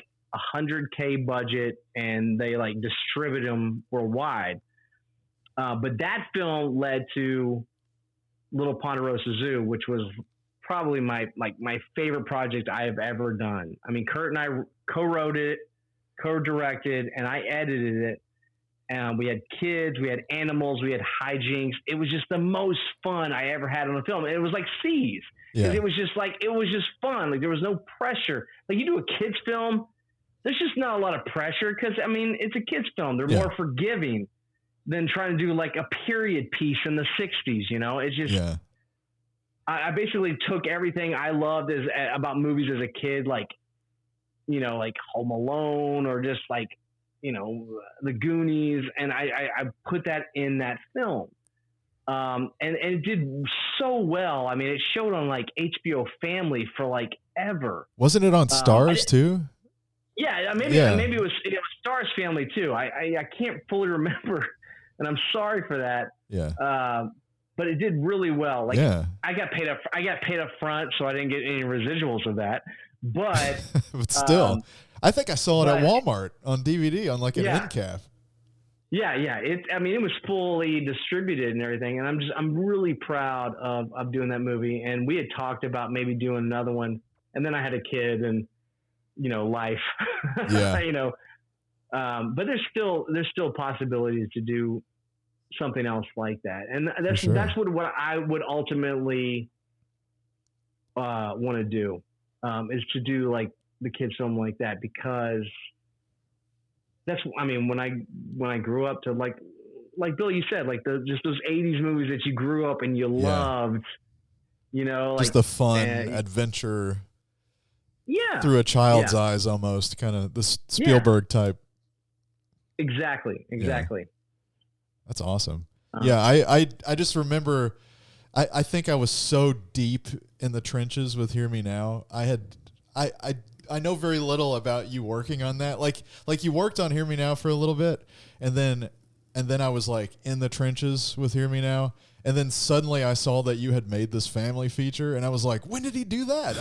$100K budget, and they like distribute them worldwide. But that film led to Little Ponderosa Zoo, which was probably my favorite project I have ever done. I mean, Kurt and I co-wrote it, co-directed, and I edited it. And we had kids, we had animals, we had hijinks. It was just the most fun I ever had on a film. It was like C's. Yeah. It was just fun. Like there was no pressure. Like you do a kids film, there's just not a lot of pressure because I mean it's a kids film. They're more forgiving than trying to do like a period piece in the 60s. You know, it's just I basically took everything I loved about movies as a kid, like you know, like Home Alone or just like you know The Goonies, and I put that in that film. And it did so well. I mean, it showed on like HBO Family for like ever. Wasn't it on Stars too? Yeah, maybe it was Stars Family too. I can't fully remember, and I'm sorry for that. Yeah. But it did really well. Like I got paid up front, so I didn't get any residuals of that. But but still, I think I saw it at Walmart on DVD on like an end cap. Yeah. It was fully distributed and everything. And I'm really proud of doing that movie. And we had talked about maybe doing another one. And then I had a kid and, you know, life, you know, but there's still possibilities to do something else like that. And that's what I would ultimately want to do, is to do like the kids film like that, because when I grew up to like Bill, you said, like just those 80s movies that you grew up and you loved, you know, just the fun adventure through a child's eyes, almost kind of the Spielberg type. Exactly. That's awesome. I just remember, I think I was so deep in the trenches with Hear Me Now. I know very little about you working on that. Like you worked on Hear Me Now for a little bit, and then I was like in the trenches with Hear Me Now, and then suddenly I saw that you had made this family feature, and I was like, when did he do that?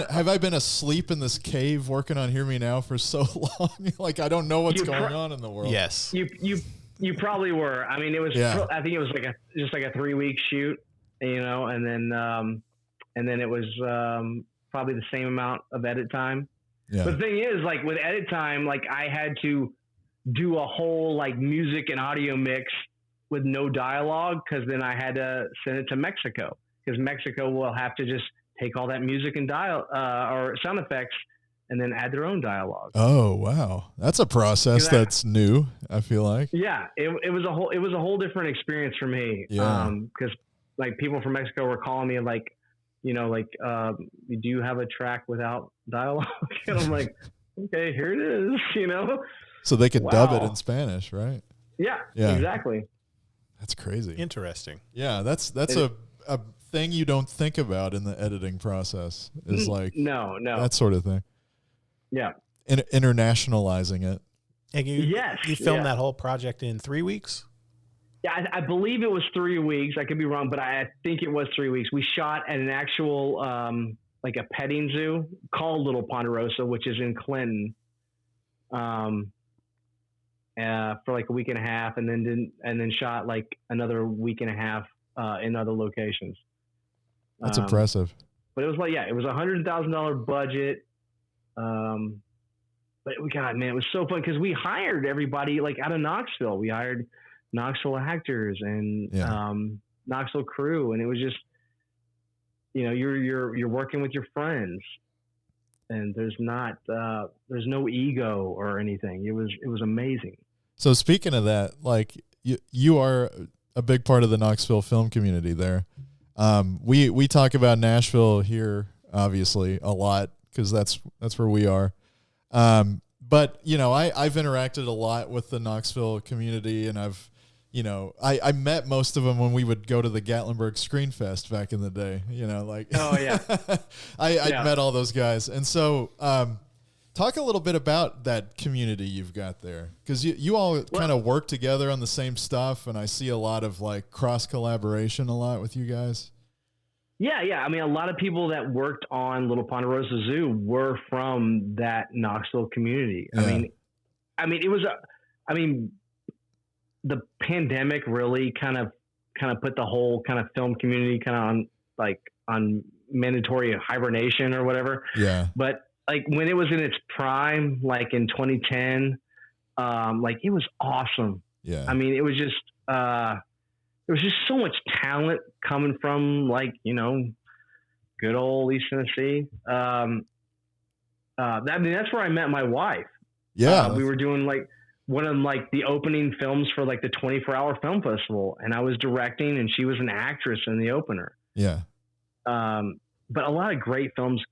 Have I been asleep in this cave working on Hear Me Now for so long? Like I don't know what's going on in the world. Yes, you probably were. I mean, it was. I think it was just like a 3-week shoot, you know, and then it was probably the same amount of edit time. Yeah. But the thing is, like with edit time, like I had to do a whole like music and audio mix with no dialogue, because then I had to send it to Mexico, because Mexico will have to just take all that music and or sound effects and then add their own dialogue. Oh wow, that's a process that's new, I feel like. Yeah, it was a whole different experience for me. Yeah. Because like people from Mexico were calling me like, you know, like, do you have a track without dialogue? And I'm like, okay, here it is, you know? So they could dub it in Spanish, right? Yeah, exactly. That's crazy. Interesting. Yeah, that's a thing you don't think about in the editing process, is like no that sort of thing. Yeah. Internationalizing it. And you filmed that whole project in 3 weeks? Yeah, I believe it was 3 weeks. I could be wrong, but I think it was 3 weeks. We shot at an actual like a petting zoo called Little Ponderosa, which is in Clinton, for like a week and a half, and then shot like another week and a half in other locations. That's impressive. But it was like, it was $100,000 budget. But it was so fun because we hired everybody like out of Knoxville. We hired Knoxville actors and Knoxville crew, and it was just, you're working with your friends, and there's no ego or anything. It was amazing. So speaking of that, like you are a big part of the Knoxville film community there. We talk about Nashville here, obviously, a lot because that's where we are. But I've interacted a lot with the Knoxville community, and I met most of them when we would go to the Gatlinburg Screen Fest back in the day, Oh yeah. I met all those guys. And so, talk a little bit about that community you've got there. Cause you all kind of work together on the same stuff. And I see a lot of like cross collaboration a lot with you guys. Yeah. I mean, a lot of people that worked on Little Ponderosa Zoo were from that Knoxville community. Yeah. The pandemic really kind of put the whole kind of film community kind of on mandatory hibernation or whatever. Yeah. But like when it was in its prime, like in 2010, it was awesome. Yeah. I mean, it was just so much talent coming from good old East Tennessee. That's where I met my wife. Yeah. We were doing one of the opening films for the 24-hour film festival, and I was directing and she was an actress in the opener. Yeah. But a lot of great films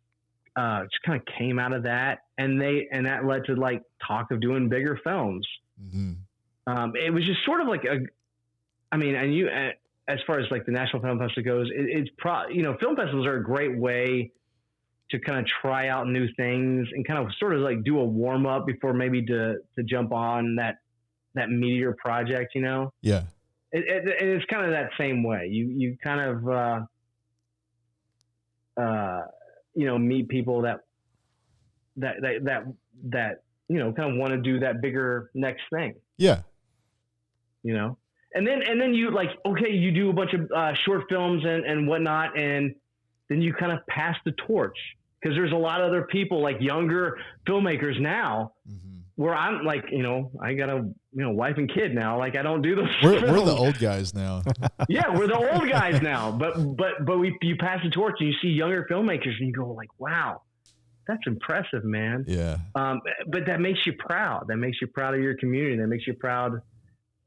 just kind of came out of that, and that led to talk of doing bigger films. Mm-hmm. It was just sort of as far as the National Film Festival goes, film festivals are a great way to kind of try out new things and kind of sort of do a warm up before maybe to jump on that meteor project, Yeah. It's kind of that same way. You kind of, meet people that kind of want to do that bigger next thing. Yeah. And then you you do a bunch of short films and whatnot, and then you kind of pass the torch, because there's a lot of other people, younger filmmakers now, mm-hmm. where I'm I got a wife and kid now. I don't do those. We're the old guys now. Yeah, we're the old guys now. But you pass the torch and you see younger filmmakers and you go wow, that's impressive, man. Yeah. But that makes you proud. That makes you proud of your community. That makes you proud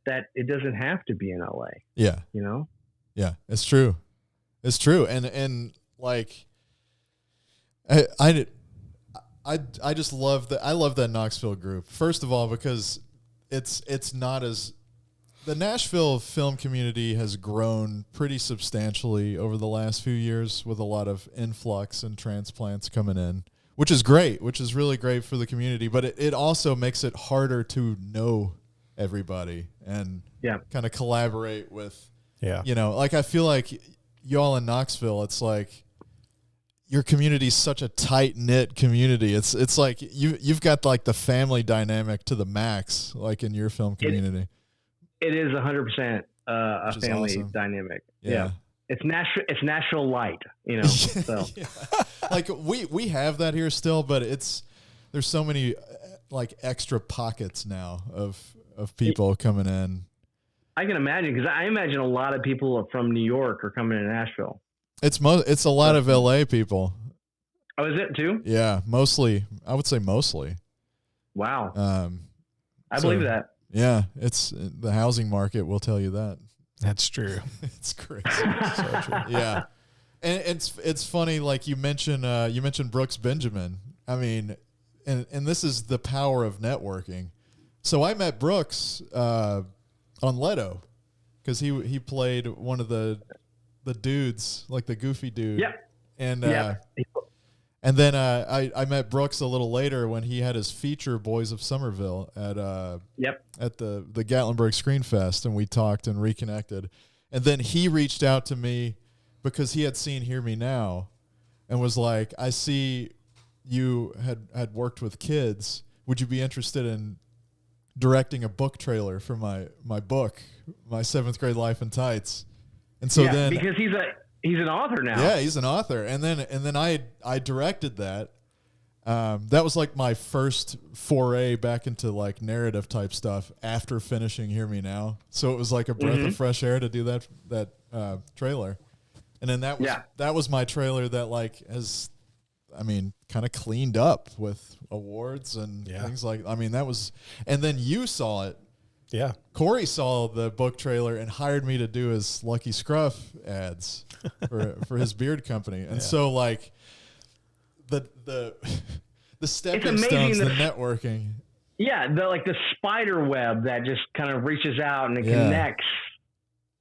that it doesn't have to be in LA. Yeah. Yeah, it's true. It's true. And I just love that. I love that Knoxville group. First of all, because it's not as, the Nashville film community has grown pretty substantially over the last few years with a lot of influx and transplants coming in, which is great, which is really great for the community. But it also makes it harder to know everybody and kind of collaborate with, I feel like y'all in Knoxville, it's your community is such a tight knit community. It's like you've got the family dynamic to the max, in your film community. It is 100% a family awesome. Dynamic. Yeah. It's Nashville light, so we have that here still, but there's so many extra pockets now of people coming in. I can imagine, because I imagine a lot of people from New York are coming to Nashville. It's a lot of LA people. Oh, is it too? Yeah, mostly. I would say mostly. Wow. I believe that. Yeah, it's the housing market will tell you that. That's true. It's crazy. So true. Yeah, and it's funny. You mentioned Brooks Benjamin. I mean, and this is the power of networking. So I met Brooks on Leto, because he played one of the dudes, the goofy dude. Yep. And then I met Brooks a little later when he had his feature Boys of Somerville at the Gatlinburg Screen Fest, and we talked and reconnected. And then he reached out to me because he had seen Hear Me Now, and was like, I see you had worked with kids. Would you be interested in directing a book trailer for my book, My 7th Grade Life in Tights? And so then, because he's an author now. Yeah, he's an author. And then I directed that. That was like my first foray back into like narrative type stuff after finishing Hear Me Now. So it was like a breath of fresh air to do that trailer. And then that was my trailer that like has, I mean, kind of cleaned up with awards and things like, I mean, that was, and then you saw it. Yeah. Corey saw the book trailer and hired me to do his Lucky Scruff ads for his beard company. And so like the stepping stones, the networking. Yeah. The spider web that just kind of reaches out and it connects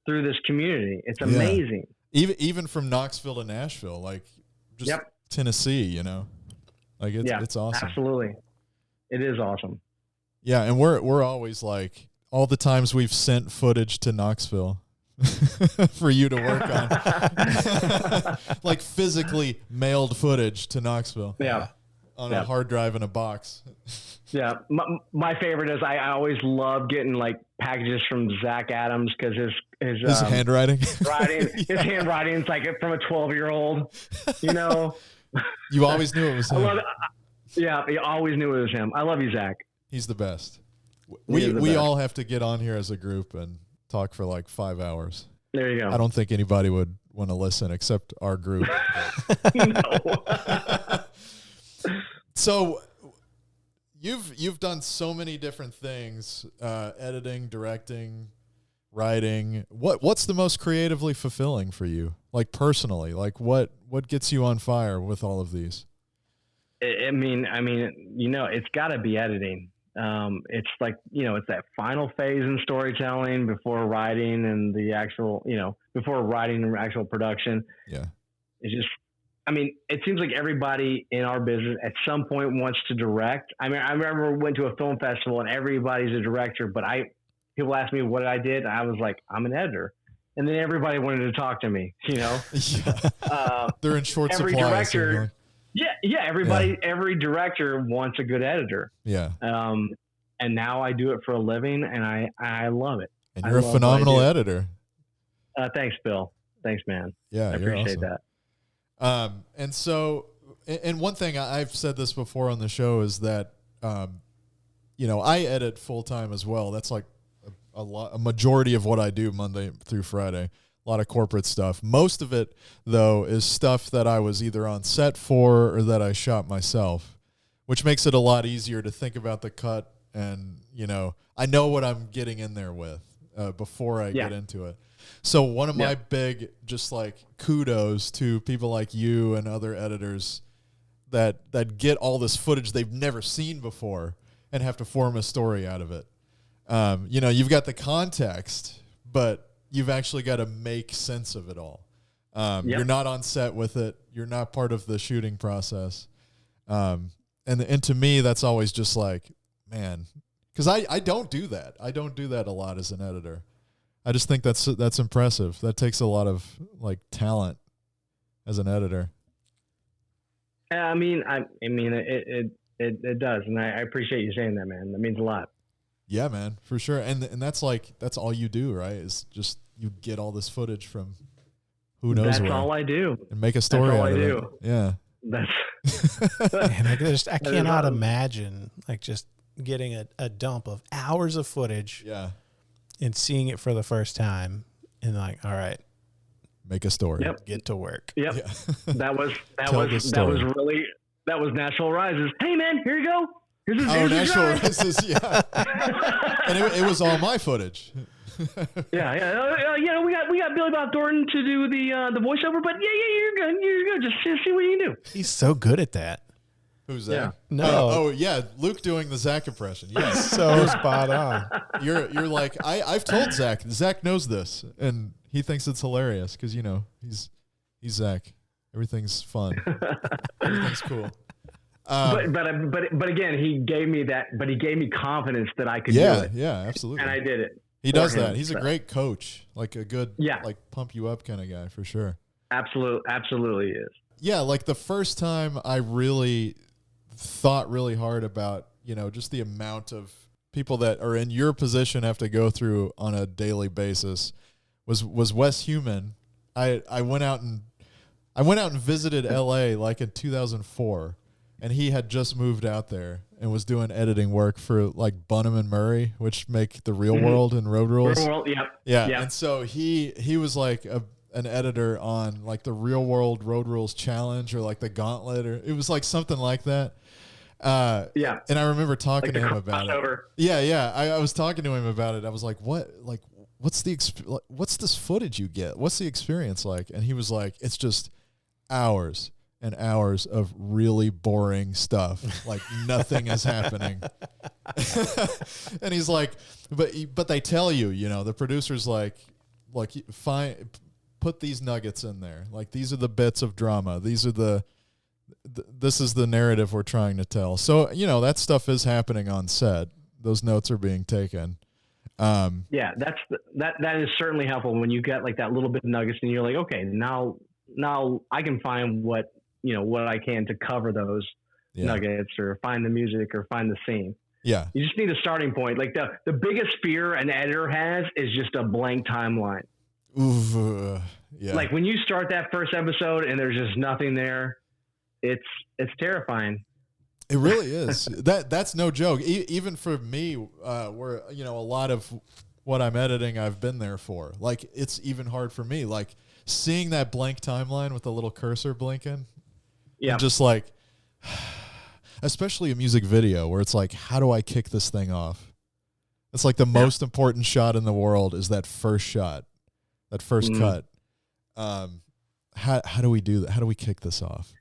through this community. It's amazing. Even from Knoxville to Nashville, like just Tennessee, you know, like it's awesome. Absolutely. It is awesome. Yeah. And we're always like, all the times we've sent footage to Knoxville for you to work on, like physically mailed footage to Knoxville. Yeah. On a hard drive in a box. Yeah. My favorite is I always love getting like packages from Zach Adams because his handwriting, his handwriting is like from a 12-year-old, you know. You always knew it was him. I love it. Yeah. You always knew it was him. I love you, Zach. He's the best. We all have to get on here as a group and talk for like 5 hours. There you go. I don't think anybody would want to listen except our group. So you've done so many different things, editing, directing, writing. What's the most creatively fulfilling for you? Like personally, like what gets you on fire with all of these? I mean, you know, it's gotta be editing. It's like, you know, it's that final phase in storytelling before writing and the actual, you know, before writing and actual production. Yeah. It's just, I mean, it seems like everybody in our business at some point wants to direct. I mean, I remember we went to a film festival and everybody's a director, but people asked me what I did. I was like, I'm an editor. And then everybody wanted to talk to me, you know? They're in short every supply. Director, every director wants a good editor. Yeah. And now I do it for a living and I love it. And you're a phenomenal editor. Thanks, Bill. Thanks, man. Yeah. I appreciate that. And so, and one thing I've said this before on the show is that, you know, I edit full time as well. That's like a majority of what I do Monday through Friday. A lot of corporate stuff. Most of it, though, is stuff that I was either on set for or that I shot myself, which makes it a lot easier to think about the cut. And, you know, I know what I'm getting in there with before I get into it. So one of my big, just like kudos to people like you and other editors that get all this footage they've never seen before and have to form a story out of it. You know, you've got the context, but you've actually got to make sense of it all. You're not on set with it. You're not part of the shooting process. And to me, that's always just like, man, because I don't do that. I don't do that a lot as an editor. I just think that's impressive. That takes a lot of like talent as an editor. I mean, it does, and I appreciate you saying that, man. That means a lot. Yeah, man, for sure. And that's all you do, right? Is just you get all this footage from who knows where. That's all I do. And make a story out of it. Yeah. Man, I cannot imagine like just getting a dump of hours of footage. Yeah. And seeing it for the first time and like, all right, make a story. Yep. Get to work. Yep. Yeah. That was Natural Rises. Hey man, here you go. Here's Natural Rises. Yeah. And it was all my footage. Yeah. We got Billy Bob Thornton to do the voiceover, but you're good. Just see what you can do. He's so good at that. Who's that? Yeah. No. Luke doing the Zach impression. Yes. So spot on. You're like, I've told Zach. Zach knows this, and he thinks it's hilarious because, you know, he's Zach. Everything's fun. Everything's cool. But again, he gave me that. But he gave me confidence that I could do it. Yeah, absolutely. And I did it. He does that. He's a great coach, like a good, like pump you up kind of guy for sure. Absolutely is. Yeah, like the first time I really thought really hard about, just the amount of people that are in your position have to go through on a daily basis was Wes Human. I went out and visited LA like in 2004, and he had just moved out there and was doing editing work for like Bunham and Murray, which make The Real World and Road Rules. Real World, yep. Yeah. Yep. And so he was like an editor on like the Real World Road Rules Challenge or like the Gauntlet, or it was like something like that. Yeah. And I remember talking Like to him about it. Yeah. I was talking to him about it. I was like, what's this footage you get? What's the experience like? And he was like, it's just hours and hours of really boring stuff. Like nothing is happening. And he's like, but they tell you, the producer's like put these nuggets in there. Like these are the bits of drama. These are this is the narrative we're trying to tell. So, that stuff is happening on set. Those notes are being taken. Yeah, that is certainly helpful when you get like that little bit of nuggets and you're like, okay, now I can find what I can to cover those nuggets, or find the music, or find the scene. Yeah. You just need a starting point. Like the biggest fear an editor has is just a blank timeline. Oof, yeah. Like when you start that first episode and there's just nothing there, it's terrifying. It really is. That's no joke. Even for me, where a lot of what I'm editing, I've been there for. Like it's even hard for me. Like seeing that blank timeline with the little cursor blinking. Yeah. And just like, especially a music video where it's like, how do I kick this thing off? It's like the most important shot in the world is that first shot, that first cut. How do we do that? How do we kick this off?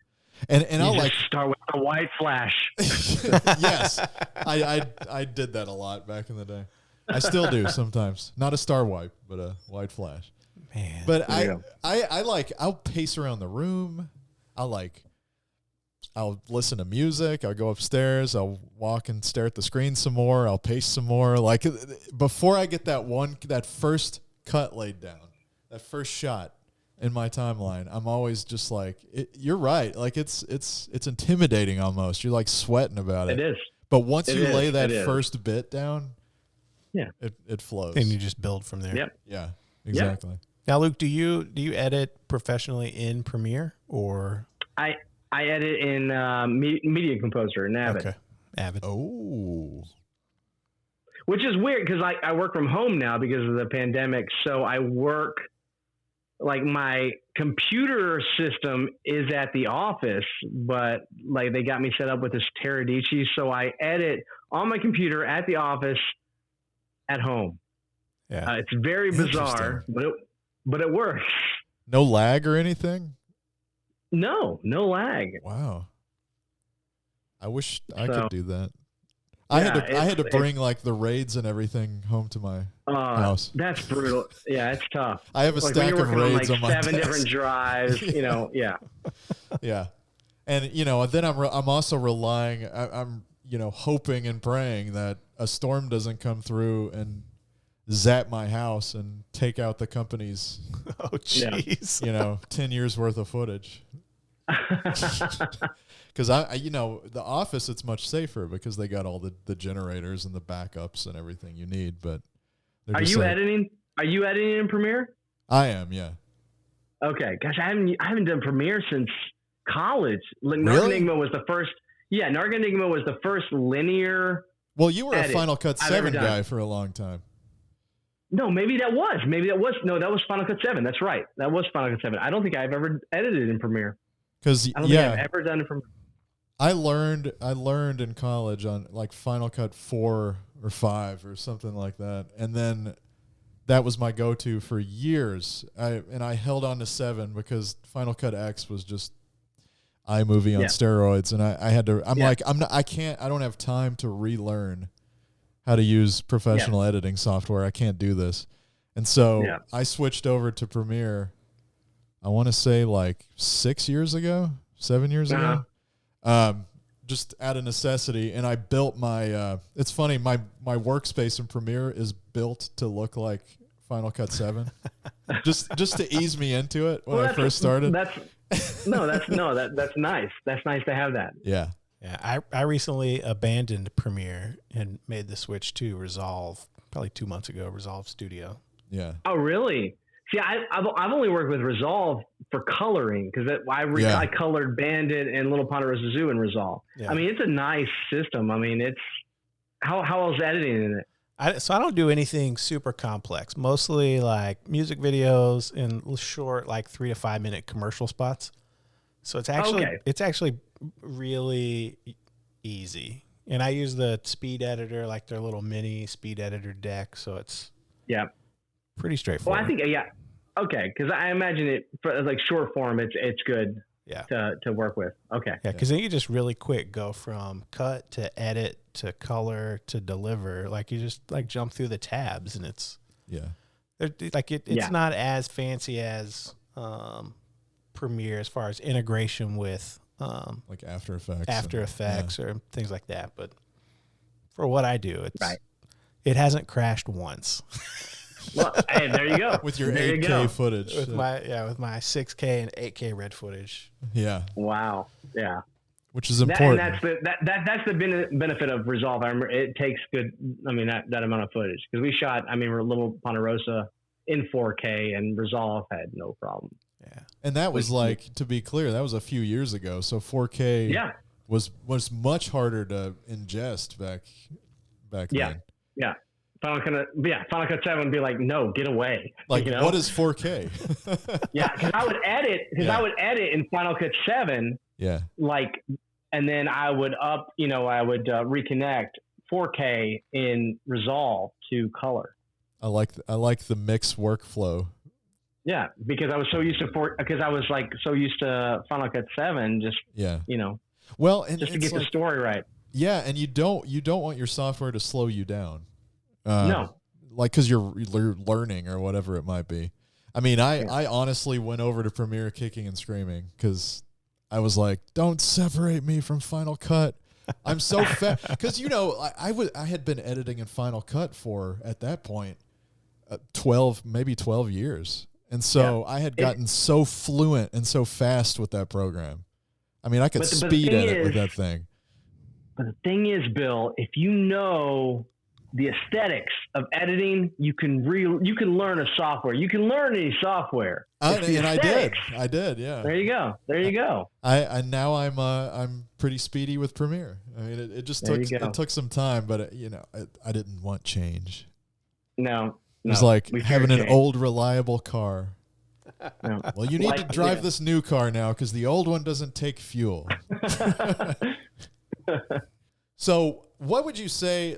And I'll like start with a white flash. Yes, I did that a lot back in the day. I still do sometimes. Not a star wipe, but a white flash. Man, but I'll pace around the room. I'll listen to music. I'll go upstairs. I'll walk and stare at the screen some more. I'll pace some more. Like before I get that first cut laid down, that first shot in my timeline, I'm always just like, you're right. Like it's intimidating almost. You're like sweating about it. It is. But once you lay that first bit down, it flows. And you just build from there. Yep. Yeah, exactly. Yep. Now, Luke, do you edit professionally in Premiere or? I edit in Media Composer in Avid. Okay. Avid. Oh. Which is weird because I work from home now because of the pandemic. So I work, like my computer system is at the office, but like they got me set up with this Teradici. So I edit on my computer at the office at home. Yeah. It's very bizarre, but it works. No lag or anything? No lag. Wow. I wish I could do that. I had to bring like the RAIDs and everything home to my house. That's brutal. Yeah, it's tough. I have a stack of RAIDs on my desk. 7 different drives, yeah. Yeah. And then I'm also relying, I'm hoping and praying that a storm doesn't come through and zap my house and take out the company's 10 years worth of footage. Because the office, it's much safer because they got all the generators and the backups and everything you need. But are you editing? Are you editing in Premiere? I am, yeah. Okay, gosh, I haven't done Premiere since college. Really? Narcanigma was the first. Yeah, Narcanigma was the first linear. Well, you were a Final Cut 7 guy for a long time. No, maybe that was. No, that was Final Cut 7. That's right. That was Final Cut 7. I don't think I've ever edited in Premiere. Because I don't think I've ever done it from. I learned in college on like Final Cut 4 or 5 or something like that, and then that was my go-to for years. I held on to 7 because Final Cut X was just iMovie on steroids, and I had to. I don't have time to relearn how to use professional editing software. I can't do this, and so I switched over to Premiere. I want to say like 7 years ago, just out of necessity. And I built my, it's funny, my workspace in Premiere is built to look like Final Cut 7, just to ease me into it when I first started. That's nice. That's nice to have that. Yeah. Yeah, I recently abandoned Premiere and made the switch to Resolve probably 2 months ago. Resolve Studio. Yeah. Oh, really? See, I've only worked with Resolve for coloring because I colored Bandit and Little Ponderosa Zoo in Resolve. Yeah. I mean, it's a nice system. I mean, it's how else editing in it? So I don't do anything super complex. Mostly like music videos and short, like 3 to 5 minute commercial spots. So it's actually really easy. And I use the speed editor, like their little mini speed editor deck. So it's pretty straightforward. Well, I think okay, because I imagine it for like short form, it's good. Yeah. To work with. Okay. Yeah, because then you just really quick go from cut to edit to color to deliver. Like you just like jump through the tabs, and it's it's not as fancy as Premiere as far as integration with like After Effects, or things like that. But for what I do, it hasn't crashed once. Well, hey, there you go. With your 8K footage. With my 6K and 8K red footage. Yeah. Wow. Yeah. Which is important. That's the benefit of Resolve. I remember it takes that amount of footage because we shot. We're Little Ponderosa in 4K and Resolve had no problem. Yeah. And that was to be clear, that was a few years ago. So 4K was much harder to ingest back then. Yeah. Final Cut 7 would be like, no, get away. Like, what is 4K? Yeah, because I would edit in Final Cut 7. Yeah. And then I would reconnect 4K in Resolve to color. I like the mix workflow. Yeah, because I was so used to Final Cut 7, Well, and just to get the story right. Yeah, and you don't want your software to slow you down. No, because you're learning or whatever it might be. I mean, I honestly went over to Premiere kicking and screaming because I was like, "Don't separate me from Final Cut." I'm so fast because I had been editing in Final Cut for at that point 12 years, and so I had gotten so fluent and so fast with that program. I mean, I could speed edit with that thing. But the thing is, Bill, if you know the aesthetics of editing, you can learn a software. You can learn any software. I did. Yeah. There you go. I'm pretty speedy with Premiere. I mean, it just took some time, but I didn't want change. No. It was like having an old reliable car. No. Well, you need to drive this new car now because the old one doesn't take fuel. So, what would you say?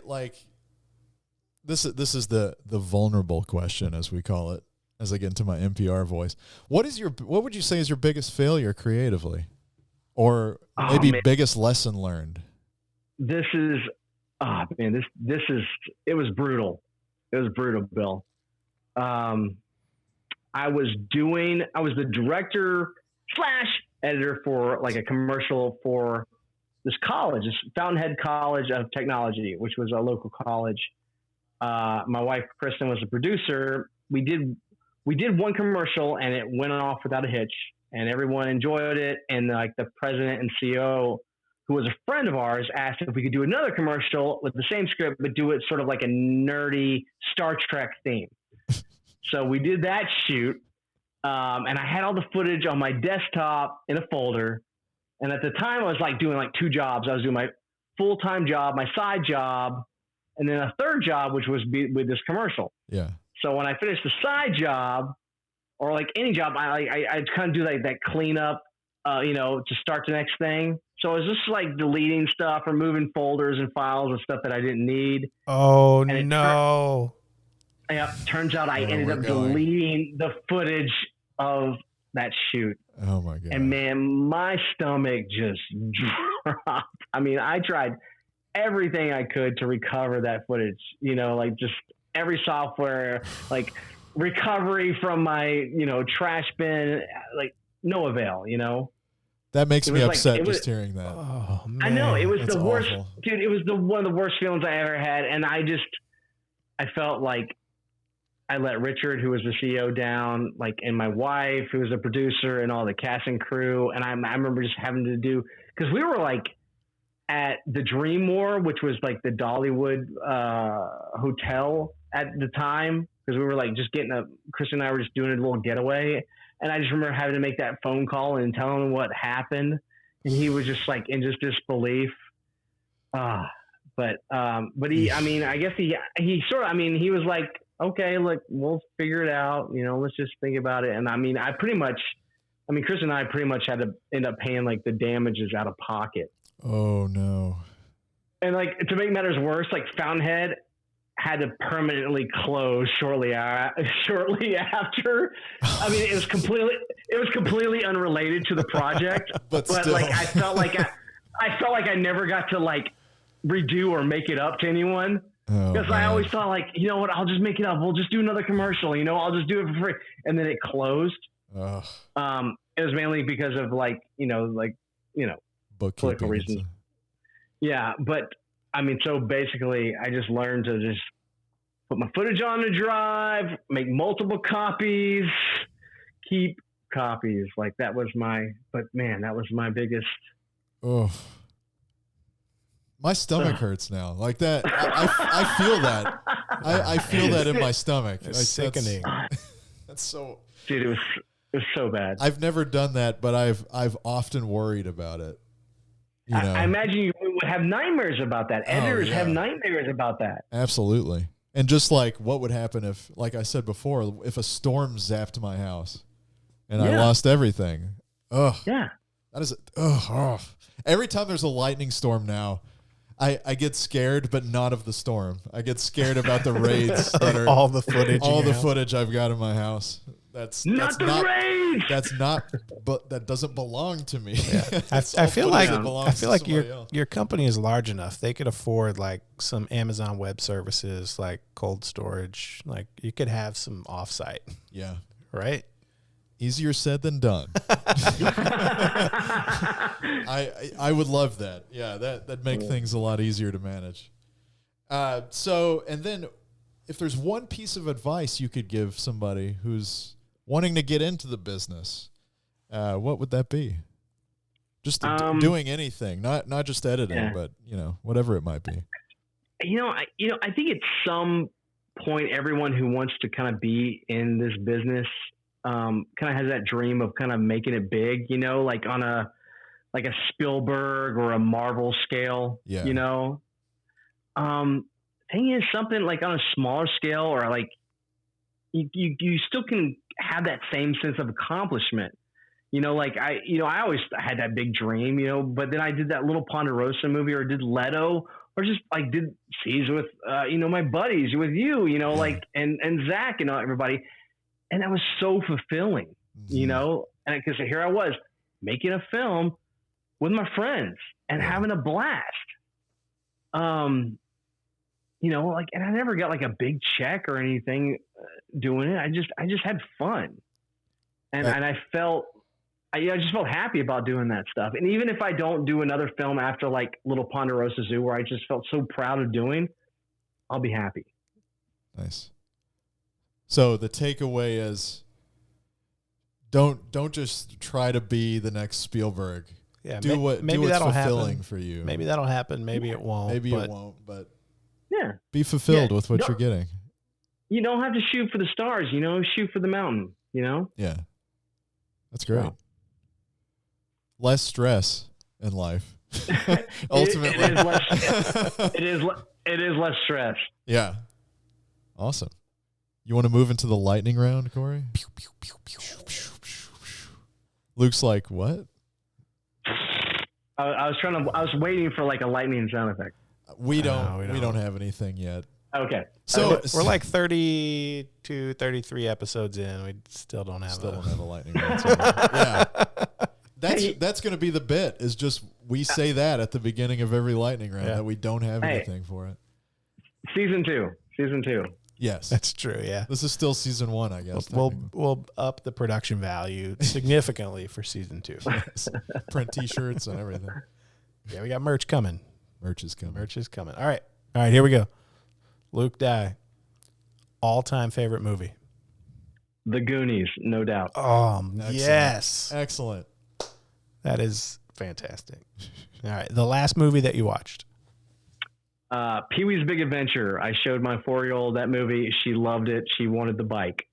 This is the vulnerable question, as we call it, as I get into my NPR voice. What would you say is your biggest failure creatively, or maybe biggest lesson learned? It was brutal. It was brutal, Bill. I was the director / editor for a commercial for this college, this Fountainhead College of Technology, which was a local college. My wife, Kristen, was a producer. We did one commercial and it went off without a hitch and everyone enjoyed it. And the president and CEO, who was a friend of ours, asked if we could do another commercial with the same script, but do it sort of like a nerdy Star Trek theme. So we did that shoot. And I had all the footage on my desktop in a folder. And at the time I was doing 2 jobs. I was doing my full-time job, my side job, and then a third job, which was with this commercial. Yeah. So when I finished the side job, or any job, I kind of do that cleanup, to start the next thing. So I was just deleting stuff, removing folders and files and stuff that I didn't need. Oh, no. Turns out I ended up deleting the footage of that shoot. Oh my God. And man, my stomach just dropped. I mean, I tried everything I could to recover that footage, just every software, recovery from my, trash bin, no avail, That makes me upset just hearing that. Oh, man. I know it was That's the worst, awful. dude. It was one of the worst feelings I ever had. And I felt like I let Richard, who was the CEO, down, like, and my wife, who was a producer, and all the cast and crew. And I remember just having to do, because we were like at the Dream War, which was like the Dollywood hotel at the time, because we were like just Chris and I were just doing a little getaway. And I just remember having to make that phone call and telling him what happened. And he was just like in just disbelief. But he, I mean, I guess he sort of, I mean, he was like, okay, look, we'll figure it out. You know, let's just think about it. And I mean, Chris and I pretty much had to end up paying like the damages out of pocket. Oh no. And like, to make matters worse, like Fountainhead had to permanently close shortly after. I mean, it was completely unrelated to the project, but like, I felt like I never got to like redo or make it up to anyone. Because I always thought like, you know what, I'll just make it up. We'll just do another commercial, you know, I'll just do it for free. And then it closed. It was mainly because of like, political reasons. Yeah. But I mean, so basically I just learned to just put my footage on the drive, make multiple copies, keep copies. Like that was my biggest. Oh. My stomach hurts now. Like that, I feel that. I feel that in my stomach. It's sickening. That's so. Dude, it was so bad. I've never done that, but I've often worried about it. You know? I imagine you would have nightmares about that. Editors have nightmares about that. Absolutely. And just like what would happen if, like I said before, if a storm zapped my house and I lost everything. Ugh. Yeah. That is. Ugh. Every time there's a lightning storm now, I get scared, but not of the storm. I get scared about the raids that are all the footage. All the footage I've got in my house. That's not, raids. That's not, but that doesn't belong to me. Yeah. I feel like your company is large enough. They could afford like some Amazon Web Services, like cold storage. Like you could have some offsite. Yeah. Right. Easier said than done. I would love that. Yeah, that'd make things a lot easier to manage. So, and then if there's one piece of advice you could give somebody who's wanting to get into the business, what would that be? Just doing anything, not just editing, but whatever it might be. I think at some point, everyone who wants to kind of be in this business kind of has that dream of kind of making it big, like on a Spielberg or a Marvel scale, thing is something like on a smaller scale, or like you still can have that same sense of accomplishment, like I always had that big dream, but then I did that Little Ponderosa movie, or did Leto, or just like did C's with, my buddies, with you, like, and Zach and everybody. And that was so fulfilling, and because here I was making a film with my friends and having a blast. And I never got like a big check or anything doing it. I just had fun. And I just felt happy about doing that stuff. And even if I don't do another film after like Little Ponderosa Zoo, where I just felt so proud of doing, I'll be happy. Nice. So the takeaway is don't just try to be the next Spielberg. Yeah, do what's fulfilling for you. Maybe that'll happen. Maybe it won't. Maybe it won't. But be fulfilled with what you're getting. You don't have to shoot for the stars. Shoot for the mountain. Yeah, that's great. Wow. Less stress in life. Ultimately, it is less stress. Yeah, awesome. You want to move into the lightning round, Corey? Luke's like, what? I was waiting for like a lightning sound effect. We don't have anything yet. Okay. So we're like 32, 33 episodes in. We still don't have a lightning round. Yeah. That's going to be the bit, is just we say that at the beginning of every lightning round, that we don't have anything for it. Season two. Yes, that's true. Yeah, this is still season 1, I guess. We'll up the production value significantly for season 2. Yes. Print T-shirts and everything. Yeah, we got merch coming. Merch is coming. All right. Here we go. Luke Dye. all-time favorite movie? The Goonies, no doubt. Excellent. Yes. Excellent. That is fantastic. All right. The last movie that you watched? Pee-wee's Big Adventure. I showed my 4-year-old that movie. She loved it. She wanted the bike.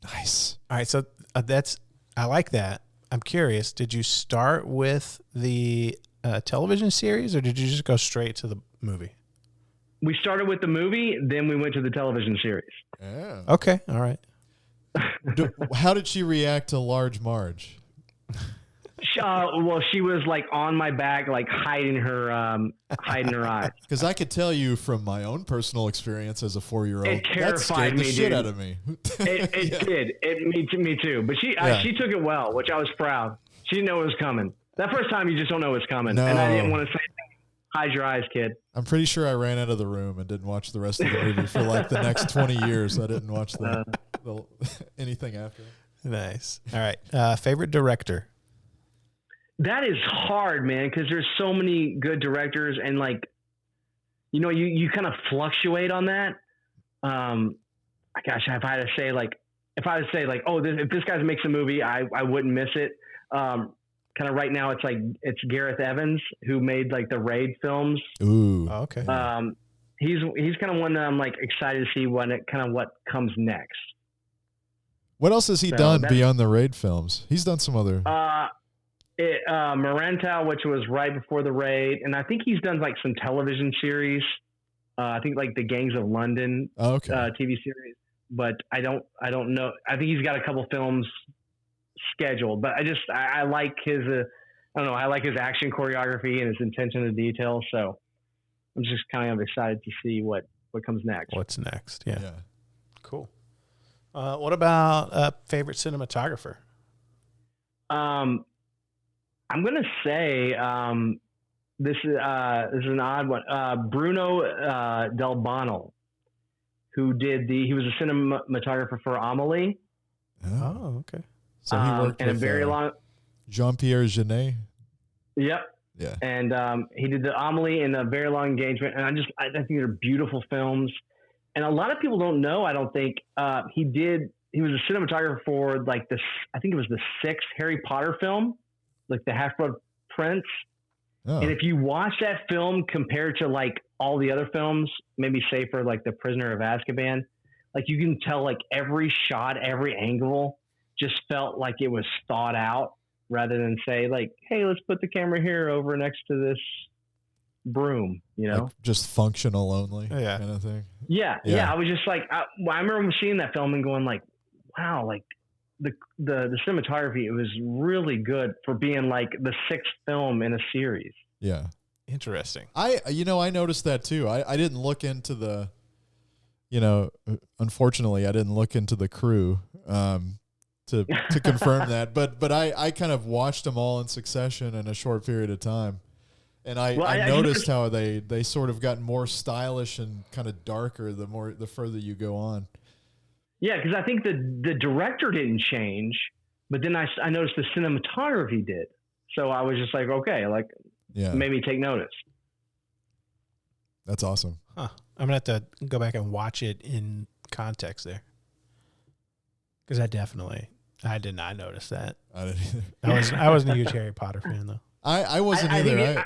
Nice. All right. So I like that. I'm curious. Did you start with the television series, or did you just go straight to the movie? We started with the movie, then we went to the television series. Yeah. Okay. All right. How did she react to Large Marge? Well, she was like on my back, like hiding her eyes. Because I could tell you from my own personal experience as a 4-year-old, it terrified that scared the me, shit dude. out of me. It did. Me too. But she took it well, which I was proud. She didn't know it was coming. That first time, you just don't know what's coming. No. And I didn't want to say, hide your eyes, kid. I'm pretty sure I ran out of the room and didn't watch the rest of the movie for like the next 20 years. I didn't watch anything after. Nice. All right. Favorite director? That is hard, man, because there's so many good directors, and like, you kind of fluctuate on that. Gosh, if I had to say like, if this guy makes a movie, I wouldn't miss it. Kind of right now, it's Gareth Evans, who made like the Raid films. Ooh. Oh, okay. He's kind of one that I'm like excited to see what comes next. What else has he done beyond the Raid films? He's done some other. Maranta, which was right before the Raid, and I think he's done like some television series. I think like the Gangs of London TV series, but I don't know. I think he's got a couple films scheduled, but I like his I like his action choreography and his attention to detail. So I'm just kind of excited to see what comes next. What's next? Yeah. Cool. What about favorite cinematographer? I'm gonna say this is an odd one. Bruno Del Bono, who he was a cinematographer for Amelie. Oh, okay. So he worked with a very long Jean-Pierre Jeunet. Yep. Yeah. And he did the Amelie in a very long engagement, and I think they're beautiful films. And a lot of people don't know. I don't think he was a cinematographer for like this. I think it was the 6th Harry Potter film, like the Half-Blood Prince. Oh. And if you watch that film compared to like all the other films, maybe say for like The Prisoner of Azkaban, like you can tell like every shot, every angle just felt like it was thought out, rather than say like, hey, let's put the camera here over next to this broom, Like just functional only kind of thing. Yeah. I was just like, I remember seeing that film and going like, wow, like the cinematography, it was really good for being like the 6th film in a series. Yeah. Interesting. I noticed that too. I didn't look into the, unfortunately I didn't look into the crew, to confirm that, but I kind of watched them all in succession in a short period of time, and I noticed how they sort of got more stylish and kind of darker the further you go on. Yeah, because I think the director didn't change, but then I noticed the cinematography did. So I was just like, okay, like made me take notice. That's awesome. Huh. I'm gonna have to go back and watch it in context there. Because I did not notice that. I didn't either. I wasn't a huge Harry Potter fan though. I wasn't either.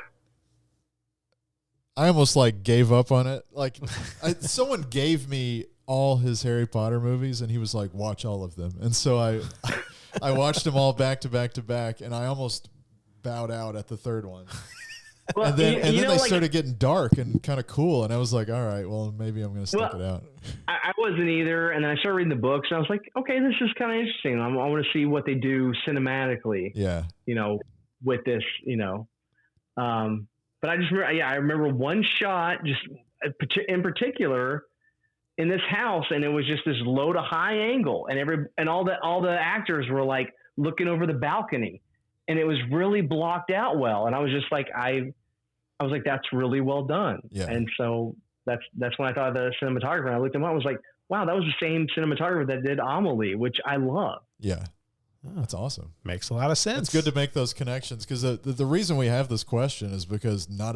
I almost like gave up on it. Like someone gave me all his Harry Potter movies, and he was like, "Watch all of them." And so I watched them all back to back to back, and I almost bowed out at the 3rd one. Well, and then they started getting dark and kind of cool, and I was like, all right, well, maybe I'm going to stick it out. I wasn't either, and then I started reading the books, and I was like, okay, this is kind of interesting. I want to see what they do cinematically. Yeah. With this, but I just remember, I remember one shot, just in particular, in this house, and it was just this low to high angle, and all the actors were like looking over the balcony. And it was really blocked out well. And I was just like, I was like, that's really well done. Yeah. And so that's when I thought of the cinematographer. And I looked at him, I was like, wow, that was the same cinematographer that did Amelie, which I love. Yeah. Oh, that's awesome. Makes a lot of sense. It's good to make those connections, because the reason we have this question is because not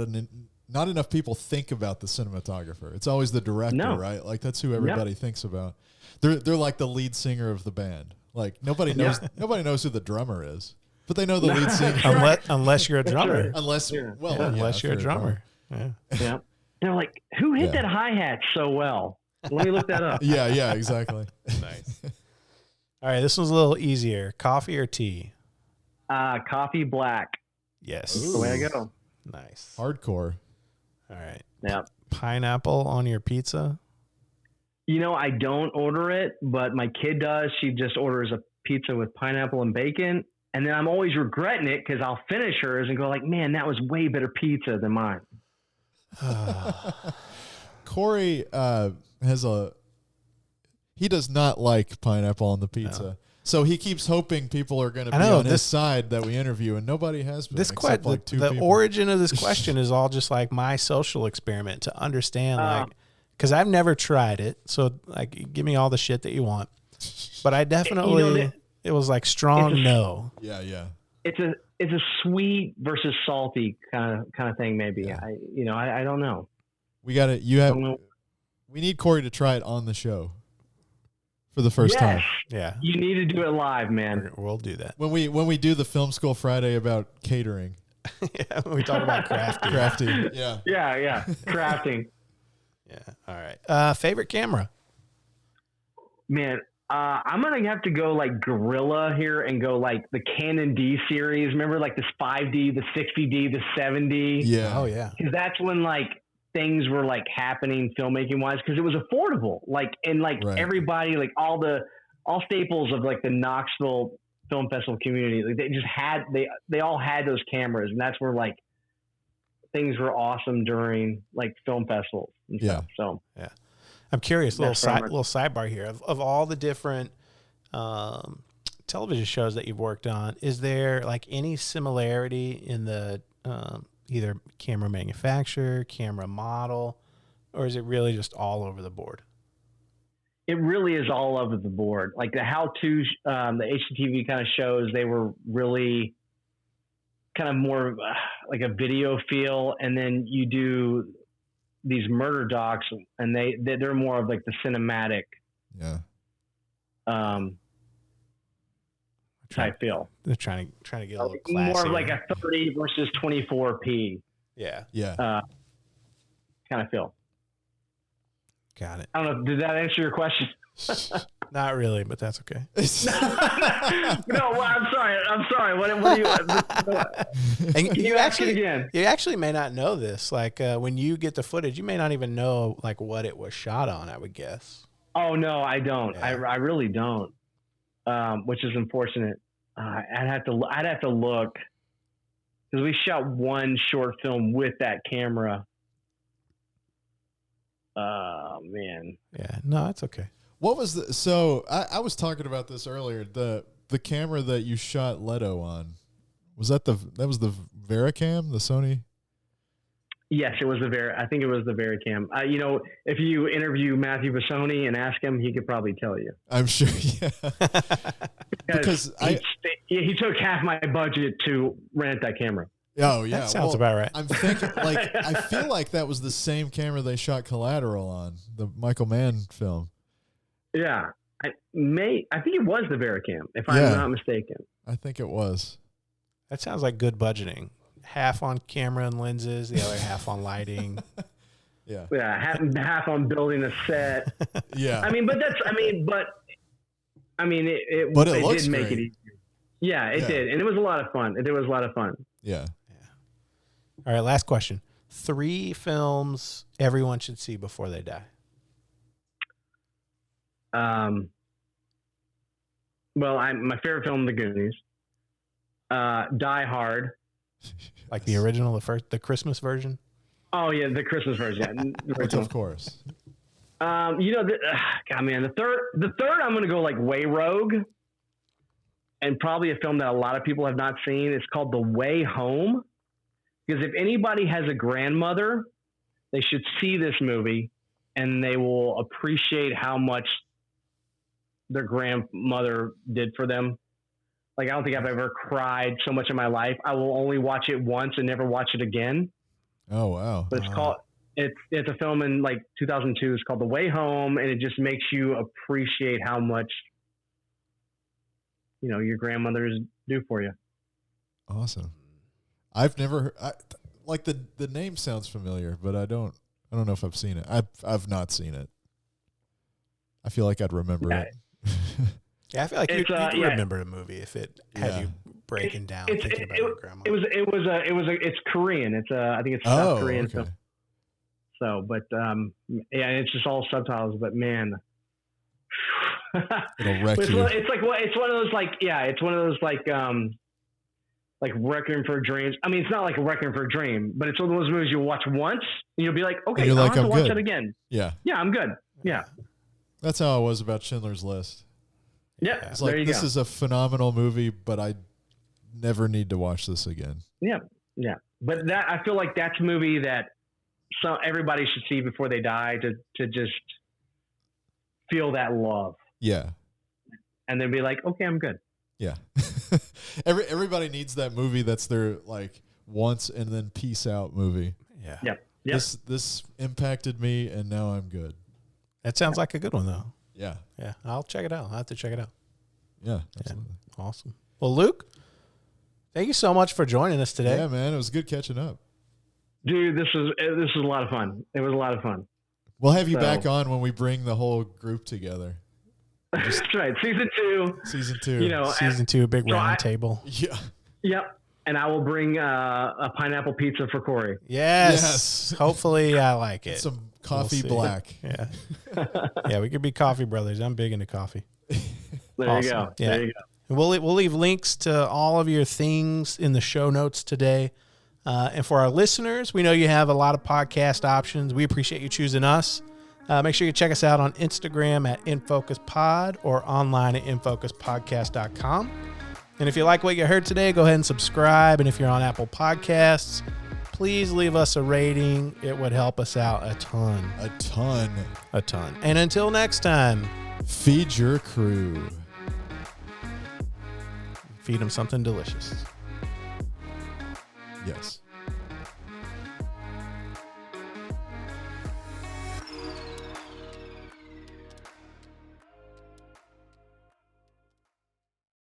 not enough people think about the cinematographer. It's always the director, right? Like that's who everybody thinks about. They're like the lead singer of the band. Like nobody knows who the drummer is, but they know the lead singer. Unless you're a drummer. Unless you're a drummer. Yeah. They're like, who hit that hi-hat so well? Let me look that up. Yeah, exactly. Nice. All right, this one's a little easier. Coffee or tea? Coffee black. Yes. That's the way I go. Nice. Hardcore. All right. Yeah. Pineapple on your pizza? I don't order it, but my kid does. She just orders a pizza with pineapple and bacon. And then I'm always regretting it because I'll finish hers and go like, man, that was way better pizza than mine. Corey he does not like pineapple on the pizza. No. So he keeps hoping people are going to be on his side that we interview, and nobody has been. The origin of this question is all just like my social experiment to understand, because I've never tried it. So like, give me all the shit that you want. But I definitely, it was like strong no. Yeah. It's a sweet versus salty kind of thing. Maybe I don't know. We need Corey to try it on the show for the first time. Yeah. You need to do it live, man. We'll do that. When we do the Film School Friday about catering. Yeah, we talk about crafting. Crafting. Yeah. Yeah. Crafting. Yeah. All right. Favorite camera? Man, I'm going to have to go like Gorilla here and go like the Canon D series. Remember like this 5D, the 60D, the 7D? Yeah. Oh, yeah. Because that's when like things were like happening filmmaking wise, because it was affordable. Like, and like everybody, like all staples of like the Knoxville Film Festival community, like they all had those cameras, and that's where like things were awesome during like film festivals and stuff. So yeah. I'm curious, little sidebar here. Of all the different television shows that you've worked on, is there like any similarity in the either camera manufacturer, camera model, or is it really just all over the board? It really is all over the board. Like the how-to, the HGTV kind of shows, they were really kind of more like a video feel, and then you do these murder docs, and they're more of like the cinematic type feel. They're trying to get a little classier. More of like a 30 versus 24p. Yeah. Kind of feel. Got it. I don't know. Did that answer your question? Not really, but that's okay. No, well, I'm sorry. What do you? And you actually may not know this. Like when you get the footage, you may not even know like what it was shot on. I would guess. Oh no, I don't. Yeah. I really don't. Which is unfortunate. I'd have to look, because we shot one short film with that camera. Man. Yeah. No, it's okay. What was I was talking about this earlier. The camera that you shot Leto on, was that the Vericam, the Sony? Yes, it was I think it was the Vericam. If you interview Matthew Bassoni and ask him, he could probably tell you. I'm sure. Yeah. because he took half my budget to rent that camera. Oh yeah, that sounds about right. I'm thinking I feel like that was the same camera they shot Collateral on, the Michael Mann film. Yeah, I think it was the Vericam, if I'm not mistaken. I think it was. That sounds like good budgeting. Half on camera and lenses, the other half on lighting. Yeah, half on building a set. Yeah, it looks did make great. it easier. Yeah, it did, and it was a lot of fun. Yeah. All right, last question. 3 films everyone should see before they die. Well, my favorite film, The Goonies. Die Hard. Like the original, the Christmas version? Oh, yeah, the Christmas version. Which, of course. God, man, the third, I'm going to go like way rogue, and probably a film that a lot of people have not seen. It's called The Way Home. Because if anybody has a grandmother, they should see this movie, and they will appreciate how much their grandmother did for them. Like, I don't think I've ever cried so much in my life. I will only watch it once and never watch it again. Oh wow! But it's a film in like 2002. It's called The Way Home, and it just makes you appreciate how much your grandmothers do for you. Awesome. I've never like the name sounds familiar, but I don't know if I've seen it. I've not seen it. I feel like I'd remember it. Yeah, I feel like you'd remember the movie if it had you breaking down thinking about your grandma. It's Korean. I think it's South Korean. Okay. So, but it's just all subtitles. But man, it'll wreck you. It's one of those like Requiem for a Dream. I mean, it's not like a Requiem for a Dream, but it's one of those movies you'll watch once and you'll be like, okay, I'll have to watch it again. Yeah. Yeah, I'm good. Yeah. That's how I was about Schindler's List. Yeah. It's like, this is a phenomenal movie, but I never need to watch this again. Yeah. Yeah. But I feel like that's a movie that everybody should see before they die to just feel that love. Yeah. And then be like, okay, I'm good. Yeah. Everybody needs that movie that's their like once and then peace out movie. Yeah. Yep. This impacted me and now I'm good. That sounds like a good one though. Yeah. Yeah. I'll check it out. I'll have to check it out. Yeah, absolutely. Yeah. Awesome. Well, Luke, thank you so much for joining us today. Yeah, man. It was good catching up. Dude, this was a lot of fun. It was a lot of fun. We'll have you back on when we bring the whole group together. That's right. Season 2. Season 2. Season 2, big round table. Yeah. Yep. And I will bring a pineapple pizza for Corey. Yes. Hopefully I like it. Some coffee black. Yeah. Yeah, we could be coffee brothers. I'm big into coffee. There you go. Yeah. There you go. We'll leave links to all of your things in the show notes today. And for our listeners, we know you have a lot of podcast options. We appreciate you choosing us. Make sure you check us out on Instagram at InFocusPod or online at InFocusPodcast.com. And if you like what you heard today, go ahead and subscribe. And if you're on Apple Podcasts, please leave us a rating. It would help us out a ton. A ton. A ton. And until next time, feed your crew. Feed them something delicious. Yes.